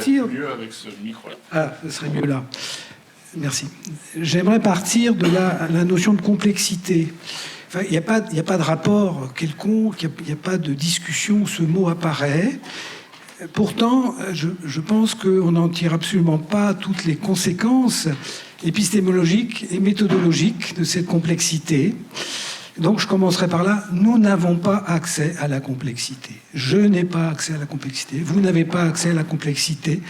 partir... mieux avec ce micro-là. Ah, ce serait mieux là. Merci. J'aimerais partir de la notion de complexité. Enfin, il n'y a pas de rapport quelconque, il n'y a pas de discussion où ce mot apparaît. Pourtant, je pense qu'on n'en tire absolument pas toutes les conséquences épistémologiques et méthodologiques de cette complexité. Donc je commencerai par là. Nous n'avons pas accès à la complexité. Je n'ai pas accès à la complexité. Vous n'avez pas accès à la complexité.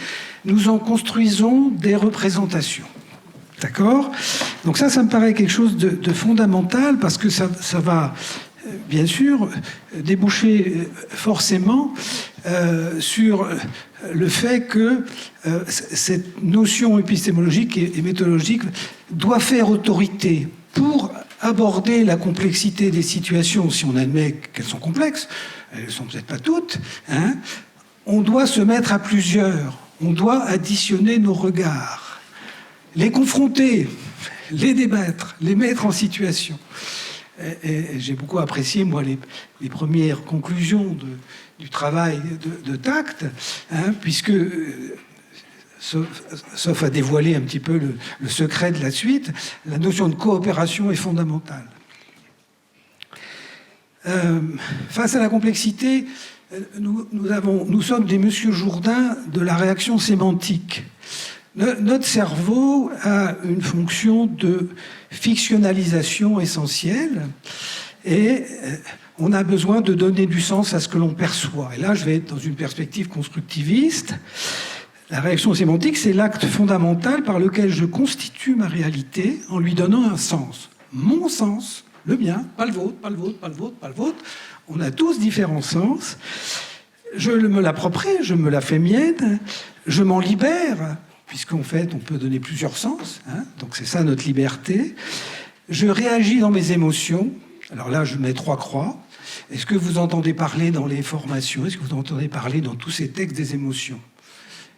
Nous en construisons des représentations. D'accord ? Donc ça me paraît quelque chose de fondamental parce que ça va, bien sûr, déboucher forcément sur le fait que cette notion épistémologique et méthodologique doit faire autorité pour aborder la complexité des situations, si on admet qu'elles sont complexes, elles ne sont peut-être pas toutes, hein, on doit se mettre à plusieurs, on doit additionner nos regards, les confronter, les débattre, les mettre en situation. Et j'ai beaucoup apprécié, moi, les premières conclusions du travail de Tact, hein, puisque, sauf à dévoiler un petit peu le secret de la suite, la notion de coopération est fondamentale. Face à la complexité, nous sommes des Monsieur Jourdain de la réaction sémantique. Notre cerveau a une fonction de fictionnalisation essentielle et on a besoin de donner du sens à ce que l'on perçoit. Et là, je vais être dans une perspective constructiviste. La réaction sémantique, c'est l'acte fondamental par lequel je constitue ma réalité en lui donnant un sens. Mon sens, le mien, pas le vôtre, pas le vôtre, pas le vôtre, pas le vôtre. On a tous différents sens. Je me l'approprie, je me la fais mienne, je m'en libère, puisqu'en fait, on peut donner plusieurs sens, hein, donc c'est ça notre liberté. Je réagis dans mes émotions. Alors là, je mets 3 croix. Est-ce que vous entendez parler dans les formations? Est-ce que vous entendez parler dans tous ces textes des émotions?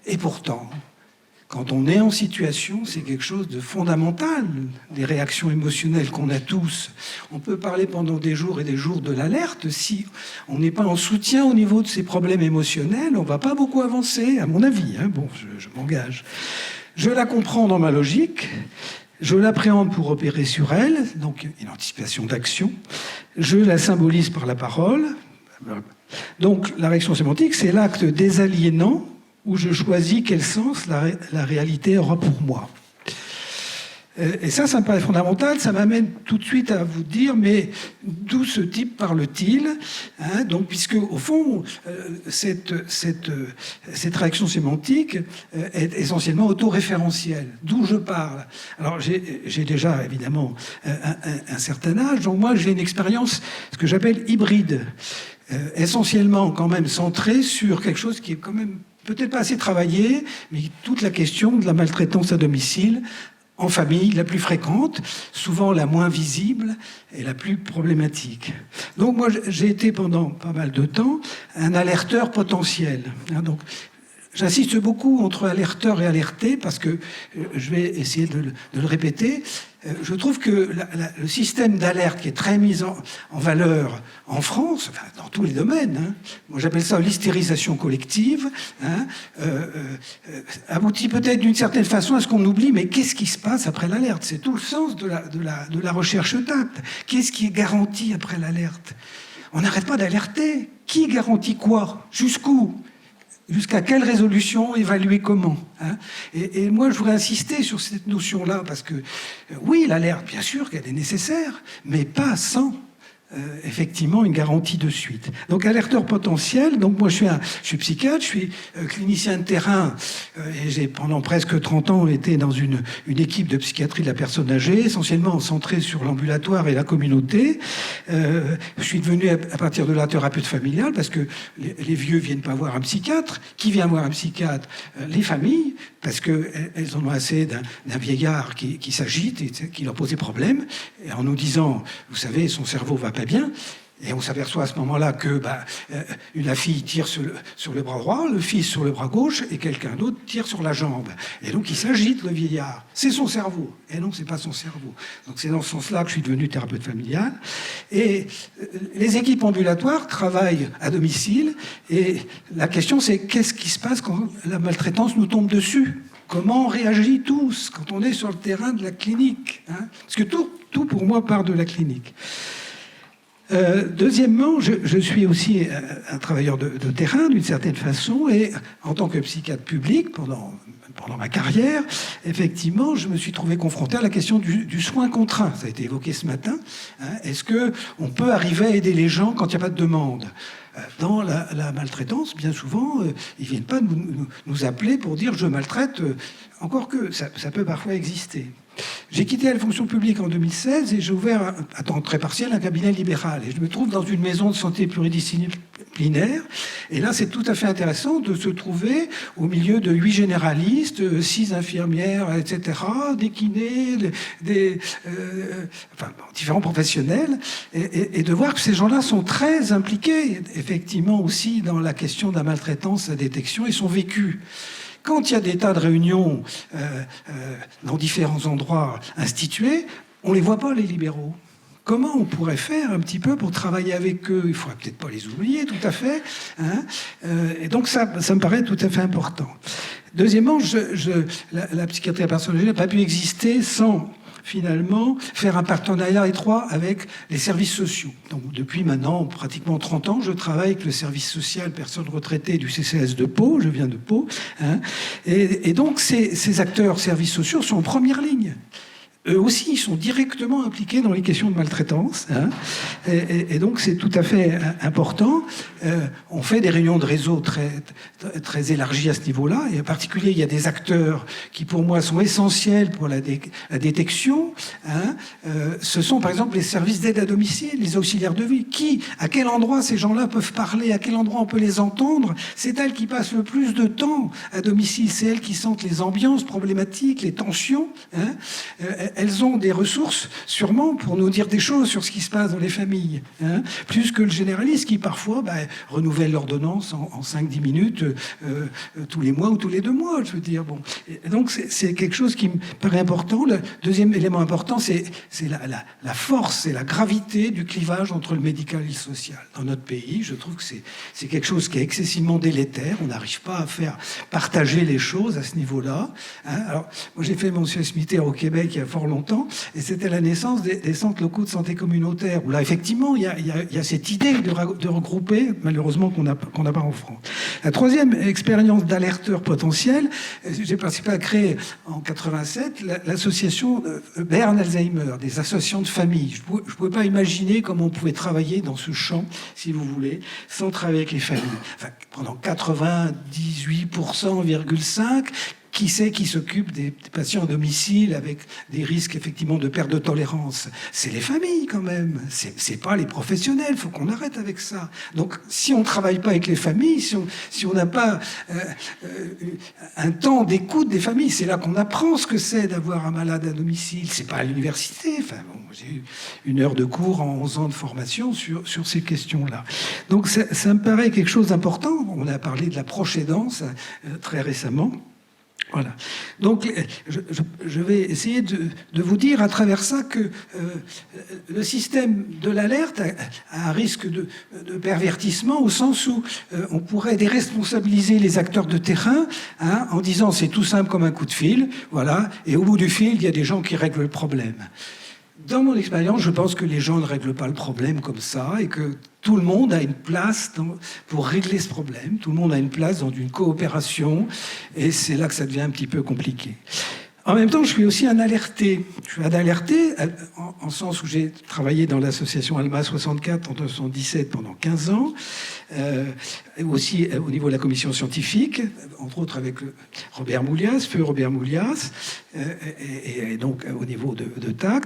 Et pourtant, quand on est en situation, c'est quelque chose de fondamental, les réactions émotionnelles qu'on a tous. On peut parler pendant des jours et des jours de l'alerte. Si on n'est pas en soutien au niveau de ces problèmes émotionnels, on ne va pas beaucoup avancer, à mon avis. Hein. Bon, je m'engage. Je la comprends dans ma logique, je l'appréhende pour opérer sur elle, donc une anticipation d'action. Je la symbolise par la parole. Donc la réaction sémantique, c'est l'acte désaliénant où je choisis quel sens la réalité aura pour moi. Et ça me paraît fondamental. Ça m'amène tout de suite à vous dire, mais d'où ce type parle-t-il, hein, donc, puisque, au fond, cette réaction sémantique est essentiellement autoréférentielle. D'où je parle. Alors, j'ai déjà, évidemment, un certain âge, donc moi, j'ai une expérience, ce que j'appelle hybride, essentiellement, quand même, centrée sur quelque chose qui est quand même peut-être pas assez travaillé, mais toute la question de la maltraitance à domicile, en famille, la plus fréquente, souvent la moins visible et la plus problématique. Donc moi, j'ai été pendant pas mal de temps un alerteur potentiel. Donc, j'insiste beaucoup entre alerteur et alerté parce que je vais essayer de le répéter. Je trouve que le système d'alerte qui est très mis en valeur en France, enfin, dans tous les domaines, hein, moi j'appelle ça l'hystérisation collective, hein, aboutit peut-être d'une certaine façon à ce qu'on oublie, mais qu'est-ce qui se passe après l'alerte? C'est tout le sens de la recherche Tact. Qu'est-ce qui est garanti après l'alerte? On n'arrête pas d'alerter. Qui garantit quoi? Jusqu'où? Jusqu'à quelle résolution, évaluer comment, hein? Et moi, je voudrais insister sur cette notion-là, parce que, oui, l'alerte, bien sûr qu'elle est nécessaire, mais pas sans, effectivement, une garantie de suite. Donc, alerteur potentiel, donc moi, je suis psychiatre, je suis clinicien de terrain, et j'ai, pendant presque 30 ans, été dans une équipe de psychiatrie de la personne âgée, essentiellement centrée sur l'ambulatoire et la communauté. Je suis devenu, à partir de là, thérapeute familial, parce que les vieux viennent pas voir un psychiatre. Qui vient voir un psychiatre? Les familles, parce qu'elles en ont assez d'un vieillard qui s'agite et qui leur pose des problèmes, et en nous disant, vous savez, son cerveau va pas bien. Et on s'aperçoit à ce moment-là que la fille tire sur le bras droit, le fils sur le bras gauche, et quelqu'un d'autre tire sur la jambe. Et donc il s'agite, le vieillard. C'est son cerveau. Et non, c'est pas son cerveau. Donc c'est dans ce sens-là que je suis devenu thérapeute familial. Et les équipes ambulatoires travaillent à domicile. Et la question, c'est qu'est-ce qui se passe quand la maltraitance nous tombe dessus ? Comment on réagit tous quand on est sur le terrain de la clinique, hein ? Parce que tout pour moi part de la clinique. Deuxièmement, je suis aussi un travailleur de terrain d'une certaine façon, et en tant que psychiatre public, pendant ma carrière, effectivement, je me suis trouvé confronté à la question du soin contraint. Ça a été évoqué ce matin. Hein. Est-ce qu'on peut arriver à aider les gens quand il n'y a pas de demande ? Dans la maltraitance, bien souvent, ils ne viennent pas nous appeler pour dire « je maltraite », encore que ça peut parfois exister. J'ai quitté la fonction publique en 2016 et j'ai ouvert à temps très partiel un cabinet libéral. Et je me trouve dans une maison de santé pluridisciplinaire. Et là, c'est tout à fait intéressant de se trouver au milieu de 8 généralistes, 6 infirmières, etc., des kinés, différents professionnels, et de voir que ces gens-là sont très impliqués, effectivement, aussi dans la question de la maltraitance, la détection, et sont vécus. Quand il y a des tas de réunions dans différents endroits institués, on ne les voit pas, les libéraux. Comment on pourrait faire un petit peu pour travailler avec eux ? Il ne faudrait peut-être pas les oublier tout à fait. Hein, et donc ça me paraît tout à fait important. Deuxièmement, la psychiatrie personnalisée n'a pas pu exister sans finalement faire un partenariat étroit avec les services sociaux. Donc depuis maintenant pratiquement 30 ans, je travaille avec le service social personnes retraitées du CCAS de Pau, je viens de Pau, hein, et donc ces acteurs services sociaux sont en première ligne. Eux aussi, ils sont directement impliqués dans les questions de maltraitance. Hein, et donc, c'est tout à fait important. On fait des réunions de réseau très élargies à ce niveau-là. Et en particulier, il y a des acteurs qui, pour moi, sont essentiels pour la détection. Hein. Ce sont, par exemple, les services d'aide à domicile, les auxiliaires de vie. À quel endroit ces gens-là peuvent parler ? À quel endroit on peut les entendre ? C'est elles qui passent le plus de temps à domicile. C'est elles qui sentent les ambiances problématiques, les tensions. Hein. Elles ont des ressources, sûrement, pour nous dire des choses sur ce qui se passe dans les familles. Hein, plus que le généraliste qui, parfois, renouvelle l'ordonnance en 5-10 minutes tous les mois ou tous les 2 mois, je veux dire. Bon. Et donc, c'est quelque chose qui me paraît important. Le deuxième élément important, c'est la force et la gravité du clivage entre le médical et le social. Dans notre pays, je trouve que c'est quelque chose qui est excessivement délétère. On n'arrive pas à faire partager les choses à ce niveau-là. Hein. Alors, moi, j'ai fait mon CSMIT au Québec il y a fort longtemps, et c'était la naissance des centres locaux de santé communautaire, où là, effectivement, il y a cette idée de regrouper, malheureusement, qu'on n'a pas en France. La troisième expérience d'alerteur potentiel, j'ai participé à créer en 87 l'association Berne Alzheimer, des associations de famille. Je ne pouvais pas imaginer comment on pouvait travailler dans ce champ, si vous voulez, sans travailler avec les familles. Enfin, pendant 98,5%, qui c'est qui s'occupe des patients à domicile avec des risques effectivement de perte de tolérance ? C'est les familles quand même, c'est pas les professionnels, il faut qu'on arrête avec ça. Donc si on ne travaille pas avec les familles, si on n'a pas un temps d'écoute des familles, c'est là qu'on apprend ce que c'est d'avoir un malade à domicile. C'est pas à l'université, enfin bon, j'ai eu 1 heure de cours en 11 ans de formation sur ces questions-là. Donc ça me paraît quelque chose d'important. On a parlé de la proche-aidance très récemment. Voilà. Donc, je vais essayer de vous dire à travers ça que le système de l'alerte a un risque de pervertissement au sens où on pourrait déresponsabiliser les acteurs de terrain, hein, en disant c'est tout simple comme un coup de fil, voilà, et au bout du fil, il y a des gens qui règlent le problème. Dans mon expérience, je pense que les gens ne règlent pas le problème comme ça et que tout le monde a une place pour régler ce problème. Tout le monde a une place dans une coopération et c'est là que ça devient un petit peu compliqué. En même temps, je suis aussi un alerté. Je suis un alerté en sens où j'ai travaillé dans l'association Alma 64 en 1917 pendant 15 ans, et aussi au niveau de la commission scientifique, entre autres avec Robert Moulias, feu Robert Moulias, et donc au niveau de TAC.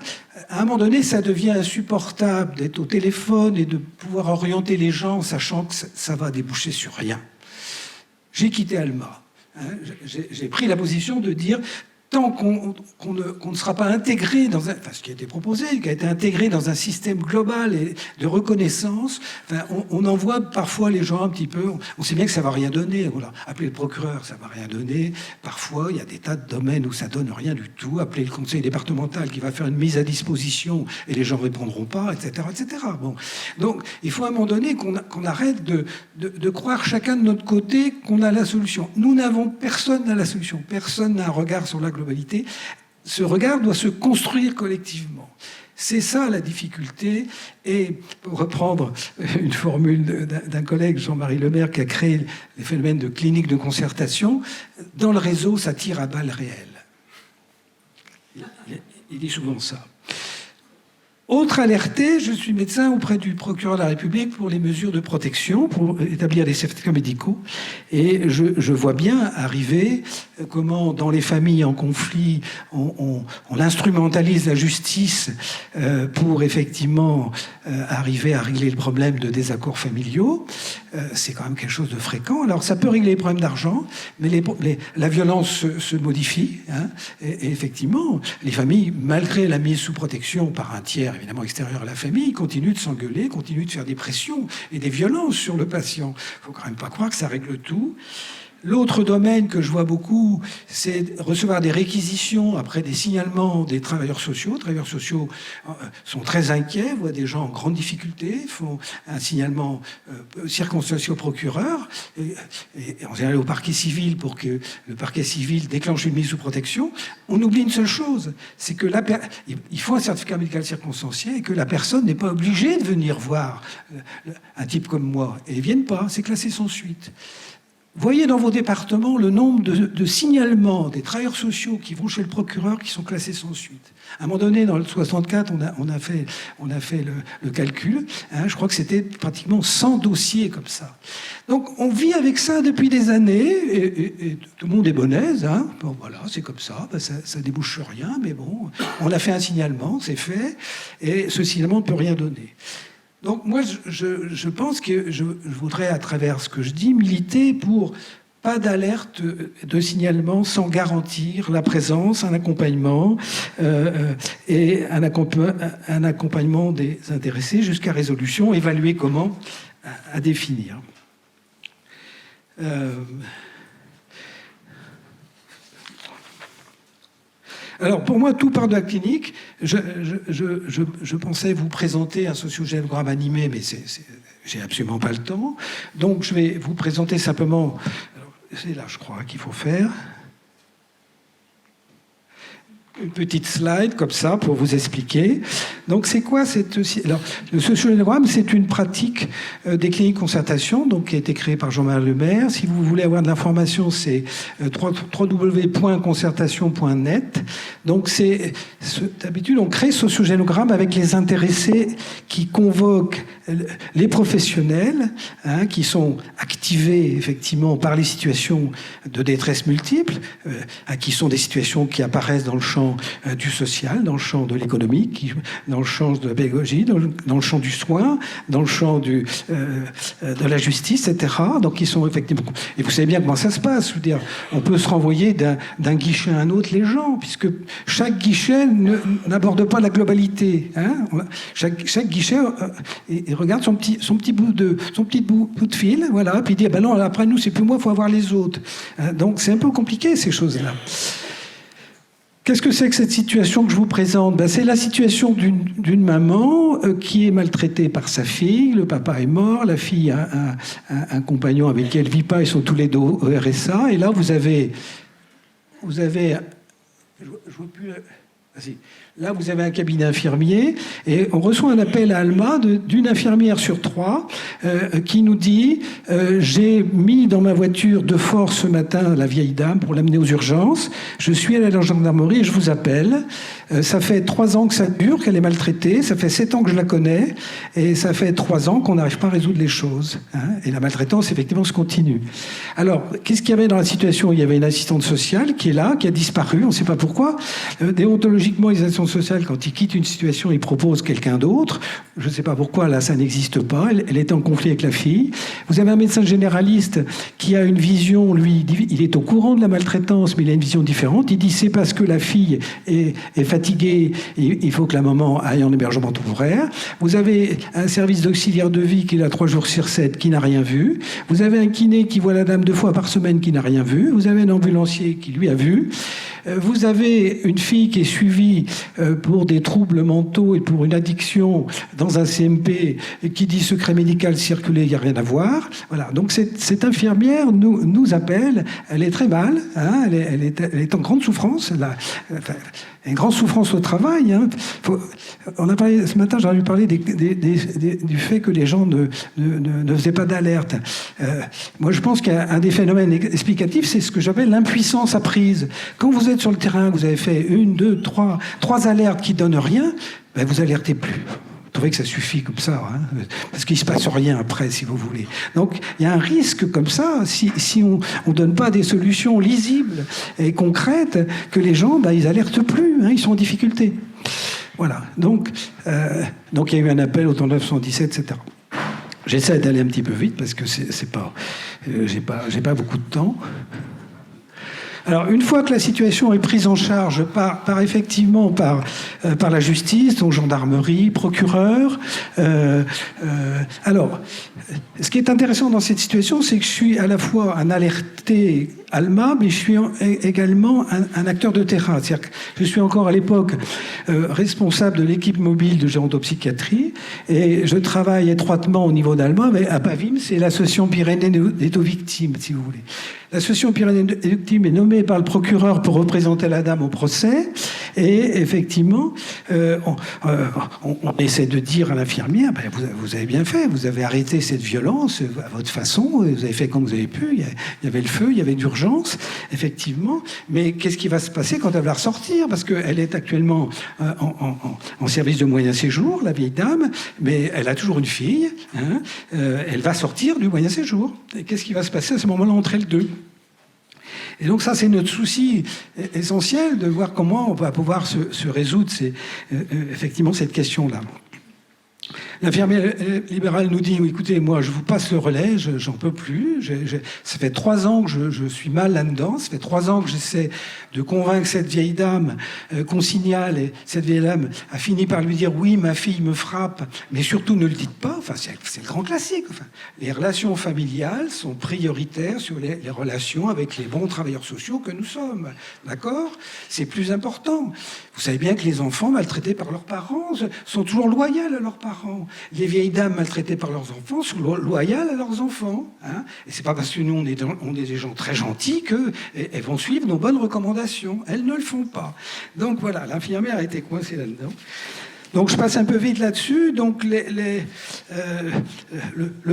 À un moment donné, ça devient insupportable d'être au téléphone et de pouvoir orienter les gens, sachant que ça va déboucher sur rien. J'ai quitté Alma. Hein, j'ai pris la position de dire tant qu'on ne sera pas intégré dans ce qui a été proposé, qui a été intégré dans un système global et de reconnaissance, on en voit parfois les gens un petit peu, on sait bien que ça ne va rien donner. Voilà. Appeler le procureur, ça ne va rien donner. Parfois, il y a des tas de domaines où ça ne donne rien du tout. Appeler le conseil départemental qui va faire une mise à disposition et les gens ne répondront pas, etc. etc. Bon. Donc, il faut à un moment donné qu'on arrête de croire chacun de notre côté qu'on a la solution. Personne n'a la solution. Personne n'a un regard sur la globalité. Ce regard doit se construire collectivement. C'est ça la difficulté. Et pour reprendre une formule d'un collègue, Jean-Marie Lemaire, qui a créé les phénomènes de clinique de concertation, dans le réseau, ça tire à balles réelles. Il dit souvent ça. Autre alerté, je suis médecin auprès du procureur de la République pour les mesures de protection, pour établir des certificats médicaux. Et je vois bien arriver comment, dans les familles en conflit, on instrumentalise la justice pour effectivement arriver à régler le problème de désaccords familiaux. C'est quand même quelque chose de fréquent. Alors, ça peut régler les problèmes d'argent, mais la violence se modifie. Hein, et effectivement, les familles, malgré la mise sous protection par un tiers, évidemment extérieur à la famille, continuent de s'engueuler, continuent de faire des pressions et des violences sur le patient. Il ne faut quand même pas croire que ça règle tout. L'autre domaine que je vois beaucoup, c'est recevoir des réquisitions après des signalements des travailleurs sociaux. Les travailleurs sociaux sont très inquiets, voient des gens en grande difficulté, font un signalement circonstancié au procureur et en général au parquet civil pour que le parquet civil déclenche une mise sous protection. On oublie une seule chose, c'est que il faut un certificat médical circonstancié et que la personne n'est pas obligée de venir voir un type comme moi. Et ils ne viennent pas, c'est classé sans suite. Voyez dans vos départements le nombre de signalements des travailleurs sociaux qui vont chez le procureur qui sont classés sans suite. À un moment donné, dans le 64, on a fait le calcul. Hein, je crois que c'était pratiquement 100 dossiers comme ça. Donc on vit avec ça depuis des années et tout le monde est bonnaise. Hein. Bon, voilà, c'est comme ça. Ben, ça débouche sur rien, mais bon, on a fait un signalement, c'est fait, et ce signalement ne peut rien donner. Donc moi, je pense que je voudrais, à travers ce que je dis, militer pour pas d'alerte de signalement sans garantir la présence, un accompagnement et un accompagnement des intéressés jusqu'à résolution, évaluer comment, à définir. Alors, pour moi, tout part de la clinique. Je pensais vous présenter un sociogénogramme animé, mais j'ai absolument pas le temps. Donc, je vais vous présenter simplement... C'est là, je crois, qu'il faut faire. Une petite slide comme ça pour vous expliquer. Donc c'est quoi Alors, le sociogénogramme, c'est une pratique des cliniques concertation, donc qui a été créée par Jean-Marie Lemaire. Si vous voulez avoir de l'information, c'est www.concertation.net. Donc d'habitude on crée ce sociogénogramme avec les intéressés qui convoquent les professionnels, hein, qui sont activés effectivement par les situations de détresse multiples, qui sont des situations qui apparaissent dans le champ du social, dans le champ de l'économique, dans le champ de la pédagogie, dans le champ du soin, dans le champ de la justice, etc. Donc ils sont effectivement... Et vous savez bien comment ça se passe. Je veux dire, on peut se renvoyer d'un guichet à un autre les gens, puisque chaque guichet n'aborde pas la globalité. Hein. Chaque guichet il regarde son petit bout de fil, voilà, puis il dit ah ben non, après nous c'est plus moi, il faut avoir les autres. Donc c'est un peu compliqué ces choses-là. Qu'est-ce que c'est que cette situation que je vous présente ? Ben, c'est la situation d'une maman qui est maltraitée par sa fille. Le papa est mort, la fille a un compagnon avec qui elle ne vit pas, ils sont tous les deux au RSA. Et là, vous avez je vois plus... Vas-y. Là, vous avez un cabinet infirmier et on reçoit un appel à Alma d'une infirmière sur 3 qui nous dit j'ai mis dans ma voiture de force ce matin la vieille dame pour l'amener aux urgences. Je suis allé à la gendarmerie et je vous appelle. Ça fait 3 ans que ça dure, qu'elle est maltraitée. Ça fait 7 ans que je la connais et ça fait 3 ans qu'on n'arrive pas à résoudre les choses. Hein, et la maltraitance, effectivement, se continue. Alors, qu'est-ce qu'il y avait dans la situation ? Il y avait une assistante sociale qui est là, qui a disparu, on ne sait pas pourquoi. Déontologie logiquement, les assistants sociaux, quand ils quittent une situation, ils proposent quelqu'un d'autre. Je ne sais pas pourquoi, là, ça n'existe pas. Elle est en conflit avec la fille. Vous avez un médecin généraliste qui a une vision, lui, il est au courant de la maltraitance, mais il a une vision différente. Il dit, c'est parce que la fille est fatiguée, il faut que la maman aille en hébergement temporaire. Vous avez un service d'auxiliaire de vie qui est là 3 jours sur 7, qui n'a rien vu. Vous avez un kiné qui voit la dame 2 fois par semaine, qui n'a rien vu. Vous avez un ambulancier qui lui a vu. Vous avez une fille qui est suivie pour des troubles mentaux et pour une addiction dans un CMP qui dit secret médical circulé, il n'y a rien à voir. Voilà. Donc cette infirmière nous appelle, elle est très mal, hein, elle est en grande souffrance, une grande souffrance au travail. Hein. On a parlé, ce matin, j'ai envie de parler du fait que les gens ne faisaient pas d'alerte. Moi, je pense qu'un des phénomènes explicatifs, c'est ce que j'appelle l'impuissance apprise. Quand vous êtes sur le terrain, vous avez fait 1, 2, 3 alertes qui ne donnent rien, ben vous alertez plus. Vous trouvez que ça suffit comme ça, hein, parce qu'il ne se passe rien après, si vous voulez. Donc, il y a un risque comme ça, si on ne donne pas des solutions lisibles et concrètes, que les gens, ben, ils alertent plus, hein, ils sont en difficulté. Voilà. Donc, il y a eu un appel au 917, etc. J'essaie d'aller un petit peu vite parce que j'ai pas beaucoup de temps. Alors, une fois que la situation est prise en charge par la justice, donc gendarmerie, procureur. Alors, ce qui est intéressant dans cette situation, c'est que je suis à la fois un alerté ALMA, mais je suis également un acteur de terrain. C'est-à-dire que je suis encore à l'époque responsable de l'équipe mobile de gérontopsychiatrie et je travaille étroitement au niveau d'ALMA, mais à PAVIM, c'est l'association Pyrénées des victimes, si vous voulez. L'association Pyrénées des victimes est nommée par le procureur pour représenter la dame au procès et effectivement, on essaie de dire à l'infirmière, ben, vous avez bien fait, vous avez arrêté cette violence à votre façon, vous avez fait comme vous avez pu, il y avait le feu, il y avait d'urgence, effectivement, mais qu'est-ce qui va se passer quand elle va ressortir? Parce qu'elle est actuellement en service de moyen séjour, la vieille dame, mais elle a toujours une fille, hein, elle va sortir du moyen séjour. Et qu'est-ce qui va se passer à ce moment-là entre elles deux? Et donc ça, c'est notre souci essentiel de voir comment on va pouvoir se résoudre effectivement cette question-là. L'infirmière libérale nous dit, écoutez, moi, je vous passe le relais, j'en peux plus. Ça fait 3 ans que je suis mal là-dedans. Ça fait 3 ans que j'essaie de convaincre cette vieille dame qu'on signale. Et cette vieille dame a fini par lui dire, oui, ma fille me frappe, mais surtout ne le dites pas. Enfin, c'est le grand classique. Enfin, les relations familiales sont prioritaires sur les relations avec les bons travailleurs sociaux que nous sommes. D'accord? C'est plus important. Vous savez bien que les enfants maltraités par leurs parents sont toujours loyaux à leurs parents. Les vieilles dames maltraitées par leurs enfants sont loyales à leurs enfants. Hein, et c'est pas parce que nous, on est des gens très gentils qu'elles vont suivre nos bonnes recommandations. Elles ne le font pas. Donc voilà, l'infirmière a été coincée là-dedans. Donc je passe un peu vite là-dessus. Donc le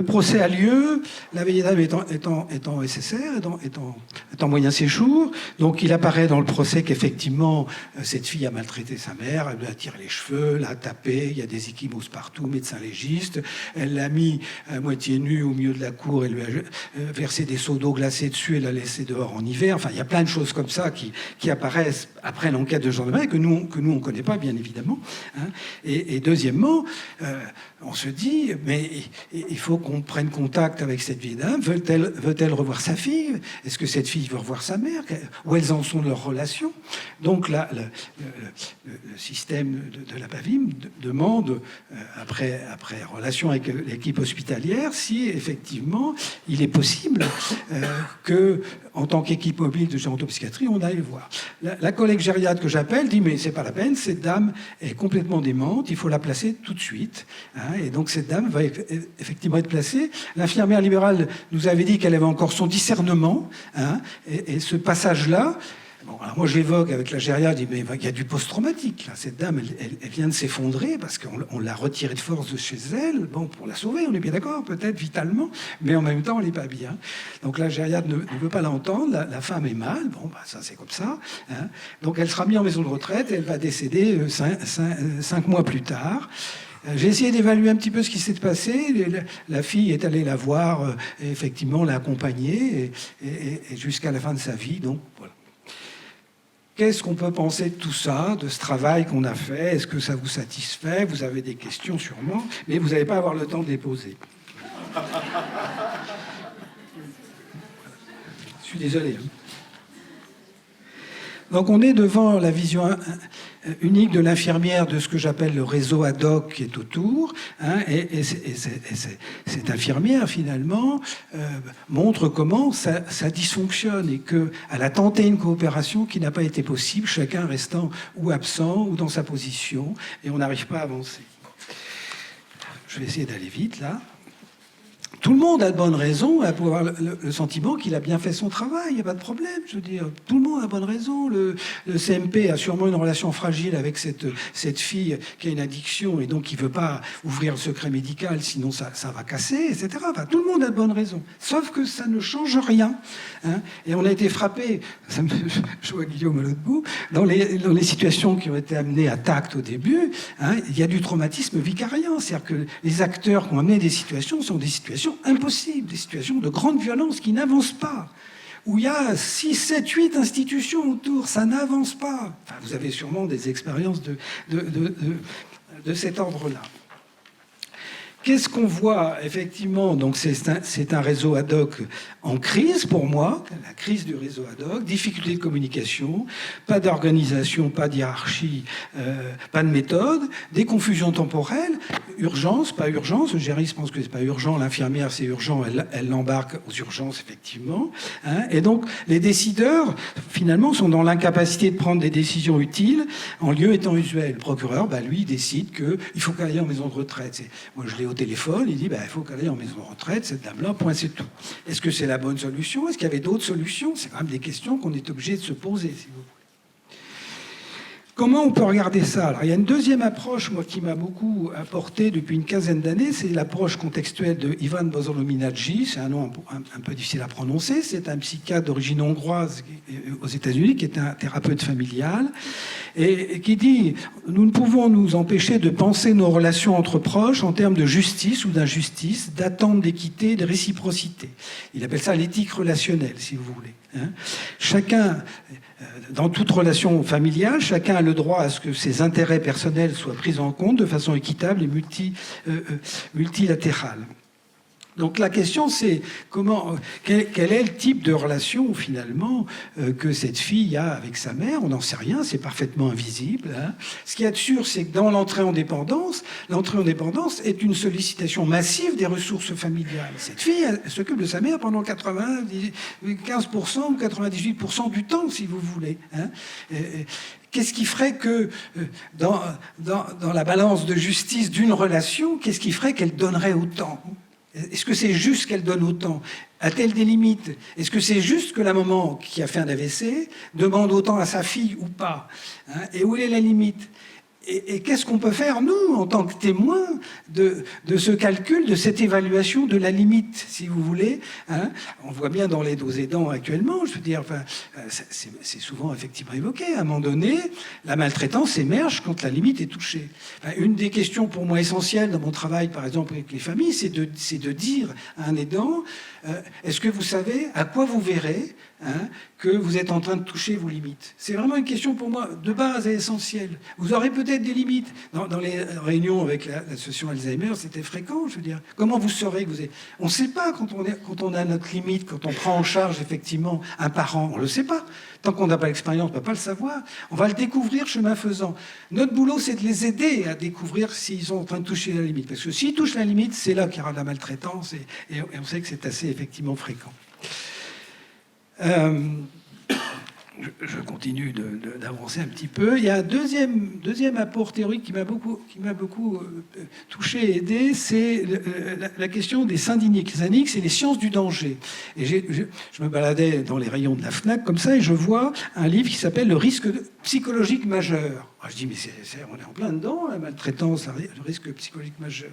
procès a lieu, la vieille dame étant SSR, étant moyen séjour. Donc il apparaît dans le procès qu'effectivement cette fille a maltraité sa mère, elle lui a tiré les cheveux, l'a tapé, il y a des échymoses partout, médecin légiste. Elle l'a mis à moitié nue au milieu de la cour, elle lui a versé des seaux d'eau glacée dessus, elle l'a laissé dehors en hiver. Enfin, il y a plein de choses comme ça qui apparaissent après l'enquête de gendarmerie que nous on connaît pas, bien évidemment. Hein. Et deuxièmement, on se dit, mais il faut qu'on prenne contact avec cette vieille dame. Veut-elle revoir sa fille? Est-ce que cette fille veut revoir sa mère? Où elles en sont leurs relations? Donc là, le système de la PAVIM demande, après relation avec l'équipe hospitalière, si effectivement il est possible que, en tant qu'équipe mobile de gérontopsychiatrie, on aille voir. La collègue gériatre que j'appelle dit, mais c'est pas la peine, cette dame est complètement démente, il faut la placer tout de suite. Hein, et donc cette dame va effectivement être placée. L'infirmière libérale nous avait dit qu'elle avait encore son discernement. Hein, et ce passage-là, bon, alors moi j'évoque avec la gériatre, je dis, mais il y a du post-traumatique. Là. Cette dame, elle vient de s'effondrer parce qu'on l'a retirée de force de chez elle. Bon, pour la sauver, on est bien d'accord, peut-être vitalement, mais en même temps, elle n'est pas bien. Donc la gériatre ne veut pas l'entendre, la femme est mal, bon, bah, ça c'est comme ça. Hein. Donc elle sera mise en maison de retraite et elle va décéder 5 mois plus tard. J'ai essayé d'évaluer un petit peu ce qui s'est passé. La fille est allée la voir, et effectivement, l'a accompagnée et jusqu'à la fin de sa vie. Donc voilà. Qu'est-ce qu'on peut penser de tout ça, de ce travail qu'on a fait? Est-ce que ça vous satisfait? Vous avez des questions sûrement, mais vous n'allez pas avoir le temps de les poser. Je suis désolé. Donc on est devant la vision unique de l'infirmière de ce que j'appelle le réseau ad hoc qui est autour, hein, et cette infirmière finalement montre comment ça dysfonctionne et qu'elle a tenté une coopération qui n'a pas été possible, chacun restant ou absent ou dans sa position, et on n'arrive pas à avancer. Je vais essayer d'aller vite là. Tout le monde a de bonnes raisons à avoir le sentiment qu'il a bien fait son travail, il n'y a pas de problème, je veux dire. Tout le monde a bonne raison. Le CMP a sûrement une relation fragile avec cette fille qui a une addiction et donc qui ne veut pas ouvrir le secret médical, sinon ça va casser, etc. Enfin, tout le monde a de bonnes raisons. Sauf que ça ne change rien. Hein. Et on a été frappé, je vois Guillaume à l'autre bout, dans les situations qui ont été amenées à tact au début, hein, il y a du traumatisme vicarien. C'est-à-dire que les acteurs qui ont amené des situations sont des situations impossibles, des situations de grande violence qui n'avancent pas, où il y a 6, 7, 8 institutions autour, ça n'avance pas. Enfin, vous avez sûrement des expériences de cet ordre-là. Qu'est-ce qu'on voit effectivement? Donc c'est un réseau ad hoc en crise pour moi, la crise du réseau ad hoc, difficulté de communication, pas d'organisation, pas de hiérarchie, pas de méthode, des confusions temporelles, urgence, pas urgence, le gériste pense que c'est pas urgent, l'infirmière c'est urgent, elle l'embarque aux urgences effectivement, hein, et donc les décideurs finalement sont dans l'incapacité de prendre des décisions utiles en lieu et temps usuel. Le procureur, lui décide qu'il faut qu'elle aille en maison de retraite. Moi je l'ai au téléphone, il dit il faut qu'elle aille en maison de retraite, cette dame-là, point, c'est tout. Est-ce que c'est la bonne solution? Est-ce qu'il y avait d'autres solutions? C'est quand même des questions qu'on est obligé de se poser, si vous voulez. Comment on peut regarder ça? Alors, il y a une deuxième approche, moi, qui m'a beaucoup apporté depuis une quinzaine d'années, c'est l'approche contextuelle de Ivan Bozolominadji. C'est un nom un peu difficile à prononcer. C'est un psychiatre d'origine hongroise aux États-Unis, qui est un thérapeute familial, et qui dit « Nous ne pouvons nous empêcher de penser nos relations entre proches en termes de justice ou d'injustice, d'attente d'équité, de réciprocité. » Il appelle ça l'éthique relationnelle, si vous voulez. Hein. Chacun... Dans toute relation familiale, chacun a le droit à ce que ses intérêts personnels soient pris en compte de façon équitable et multilatérale. Donc la question c'est quel est le type de relation finalement que cette fille a avec sa mère? On n'en sait rien, c'est parfaitement invisible. Hein. Ce qu'il y a de sûr, c'est que dans l'entrée en dépendance est une sollicitation massive des ressources familiales. Cette fille elle s'occupe de sa mère pendant 15% ou 98% du temps, si vous voulez. Hein. Qu'est-ce qui ferait que, dans la balance de justice d'une relation, qu'est-ce qui ferait qu'elle donnerait autant? Est-ce que c'est juste qu'elle donne autant? A-t-elle des limites? Est-ce que c'est juste que la maman qui a fait un AVC demande autant à sa fille ou pas? Hein? Et où est la limite? Et qu'est-ce qu'on peut faire, nous, en tant que témoins, de ce calcul, de cette évaluation de la limite, si vous voulez, hein? On voit bien dans l'aide aux aidants actuellement, je veux dire, c'est souvent effectivement évoqué. À un moment donné, la maltraitance émerge quand la limite est touchée. Une des questions pour moi essentielles dans mon travail, par exemple, avec les familles, c'est de dire à un aidant, est-ce que vous savez à quoi vous verrez que vous êtes en train de toucher vos limites? C'est vraiment une question pour moi de base et essentielle. Vous aurez peut-être des limites. Dans les réunions avec l'association Alzheimer, c'était fréquent, je veux dire. Comment vous saurez que vous êtes... On ne sait pas quand on a notre limite, quand on prend en charge effectivement un parent, on ne le sait pas. Tant qu'on n'a pas l'expérience, on ne peut pas le savoir. On va le découvrir chemin faisant. Notre boulot, c'est de les aider à découvrir s'ils sont en train de toucher la limite. Parce que s'ils touchent la limite, c'est là qu'il y aura de la maltraitance et on sait que c'est assez effectivement fréquent. Je continue d'avancer un petit peu. Il y a un deuxième apport théorique qui m'a beaucoup touché et aidé, c'est la question des syndics. Les syndics, c'est les sciences du danger. Et je me baladais dans les rayons de la FNAC comme ça et je vois un livre qui s'appelle « Le risque psychologique majeur ». Alors je dis, mais on est en plein dedans, la maltraitance, le risque psychologique majeur.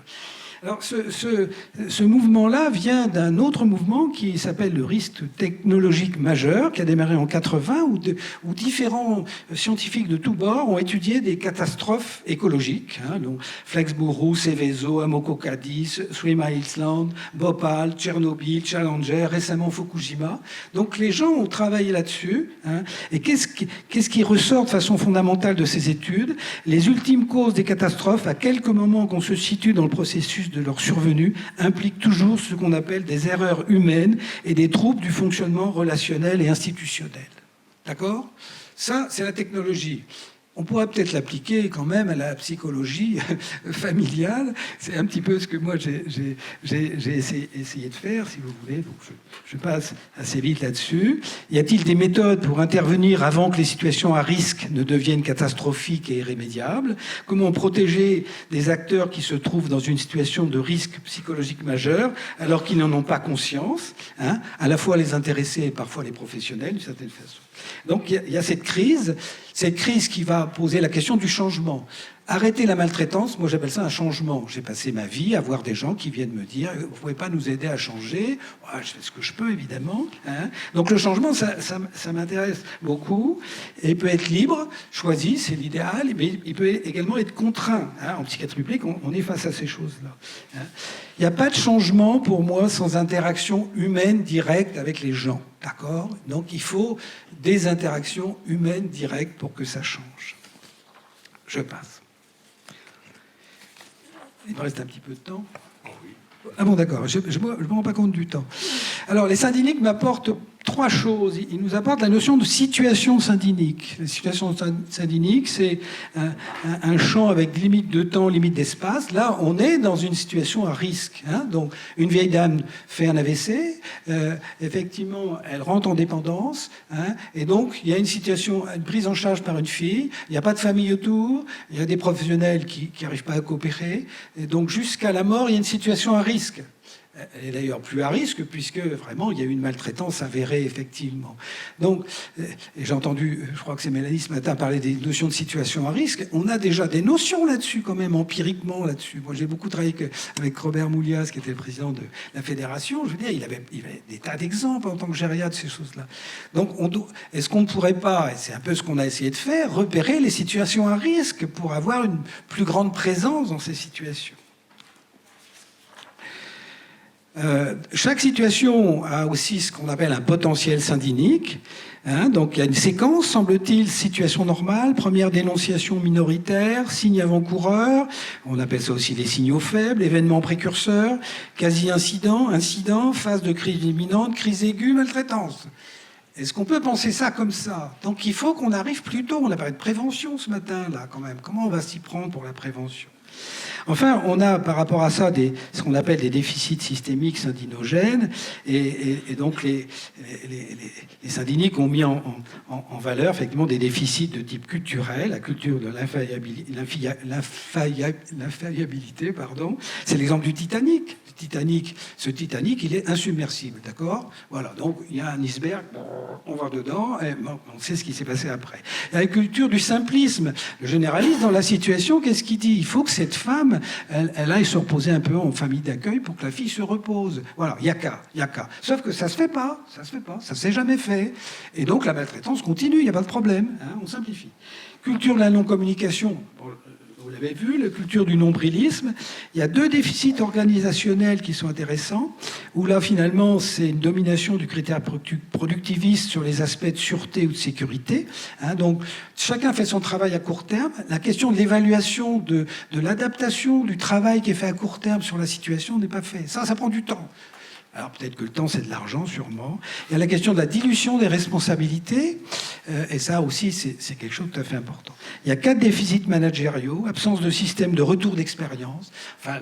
Alors, ce mouvement-là vient d'un autre mouvement qui s'appelle le risque technologique majeur, qui a démarré en 80, où différents scientifiques de tous bords ont étudié des catastrophes écologiques. Donc Flexborough, Seveso, Amoco Cadiz, Three Mile Island, Bhopal, Tchernobyl, Challenger, récemment Fukushima. Donc les gens ont travaillé là-dessus. Et qu'est-ce qui ressort de façon fondamentale de ces études? Les ultimes causes des catastrophes, à quelques moments qu'on se situe dans le processus de leur survenue, impliquent toujours ce qu'on appelle des erreurs humaines et des troubles du fonctionnement relationnel et institutionnel. D'accord? Ça, c'est la technologie. On pourrait peut-être l'appliquer quand même à la psychologie familiale. C'est un petit peu ce que moi j'ai essayé de faire, si vous voulez. Donc je passe assez vite là-dessus. Y a-t-il des méthodes pour intervenir avant que les situations à risque ne deviennent catastrophiques et irrémédiables? Comment protéger des acteurs qui se trouvent dans une situation de risque psychologique majeur alors qu'ils n'en ont pas conscience, à la fois les intéressés et parfois les professionnels, d'une certaine façon. Donc il y a cette crise qui va poser la question du changement. Arrêter la maltraitance, moi j'appelle ça un changement. J'ai passé ma vie à voir des gens qui viennent me dire « vous ne pouvez pas nous aider à changer ?» Je fais ce que je peux, évidemment. Donc le changement, ça m'intéresse beaucoup. Et il peut être libre, choisi, c'est l'idéal, mais il peut également être contraint. En psychiatrie publique, on est face à ces choses-là. Il n'y a pas de changement, pour moi, sans interaction humaine directe avec les gens. D'accord? Donc il faut des interactions humaines directes pour que ça change. Je passe. Il me reste un petit peu de temps. Ah bon, d'accord, je ne me rends pas compte du temps. Alors, les syndyniques m'apportent trois choses. Ils nous apportent la notion de situation syndynique. La situation syndynique, c'est un champ avec limite de temps, limite d'espace. Là, on est dans une situation à risque. Donc, une vieille dame fait un AVC. Effectivement, elle rentre en dépendance. Et donc, il y a une situation, une prise en charge par une fille. Il n'y a pas de famille autour. Il y a des professionnels qui n'arrivent pas à coopérer. Et donc, jusqu'à la mort, il y a une situation à risque. Elle est d'ailleurs plus à risque, puisque vraiment, il y a eu une maltraitance avérée, effectivement. Donc, et j'ai entendu, je crois que c'est Mélanie ce matin, parler des notions de situation à risque. On a déjà des notions là-dessus, quand même, empiriquement là-dessus. Moi, j'ai beaucoup travaillé avec Robert Moulias, qui était le président de la fédération. Je veux dire, il avait des tas d'exemples en tant que gériatre de ces choses-là. Donc, est-ce qu'on ne pourrait pas, et c'est un peu ce qu'on a essayé de faire, repérer les situations à risque pour avoir une plus grande présence dans ces situations? Chaque situation a aussi ce qu'on appelle un potentiel syndynique. Donc il y a une séquence, semble-t-il, situation normale, première dénonciation minoritaire, signe avant-coureur, on appelle ça aussi les signaux faibles, événements précurseurs, quasi-incident, incident, phase de crise imminente, crise aiguë, maltraitance. Est-ce qu'on peut penser ça comme ça? Donc il faut qu'on arrive plus tôt. On a parlé de prévention ce matin, là, quand même. Comment on va s'y prendre pour la prévention? Enfin, on a par rapport à ça ce qu'on appelle des déficits systémiques syndinogènes, et donc les syndyniques ont mis en valeur effectivement des déficits de type culturel, la culture de l'infaillibilité, pardon. C'est l'exemple du Titanic. Ce Titanic, il est insubmersible, d'accord? Voilà, donc il y a un iceberg, on va dedans, et on sait ce qui s'est passé après. La culture du simplisme. Le généraliste, dans la situation, qu'est-ce qu'il dit? Il faut que cette femme, elle aille se reposer un peu en famille d'accueil pour que la fille se repose. Voilà, il y a qu'à. Sauf que ça se fait pas, ça s'est jamais fait. Et donc la maltraitance continue, il n'y a pas de problème, on simplifie. Culture de la non-communication. Vous l'avez vu, la culture du nombrilisme. Il y a deux déficits organisationnels qui sont intéressants, où là, finalement, c'est une domination du critère productiviste sur les aspects de sûreté ou de sécurité. Donc, chacun fait son travail à court terme. La question de l'évaluation, de l'adaptation du travail qui est fait à court terme sur la situation n'est pas faite. Ça prend du temps. Alors peut-être que le temps, c'est de l'argent, sûrement. Il y a la question de la dilution des responsabilités, et ça aussi, c'est quelque chose de tout à fait important. Il y a 4 déficits managériaux, absence de système de retour d'expérience. Enfin,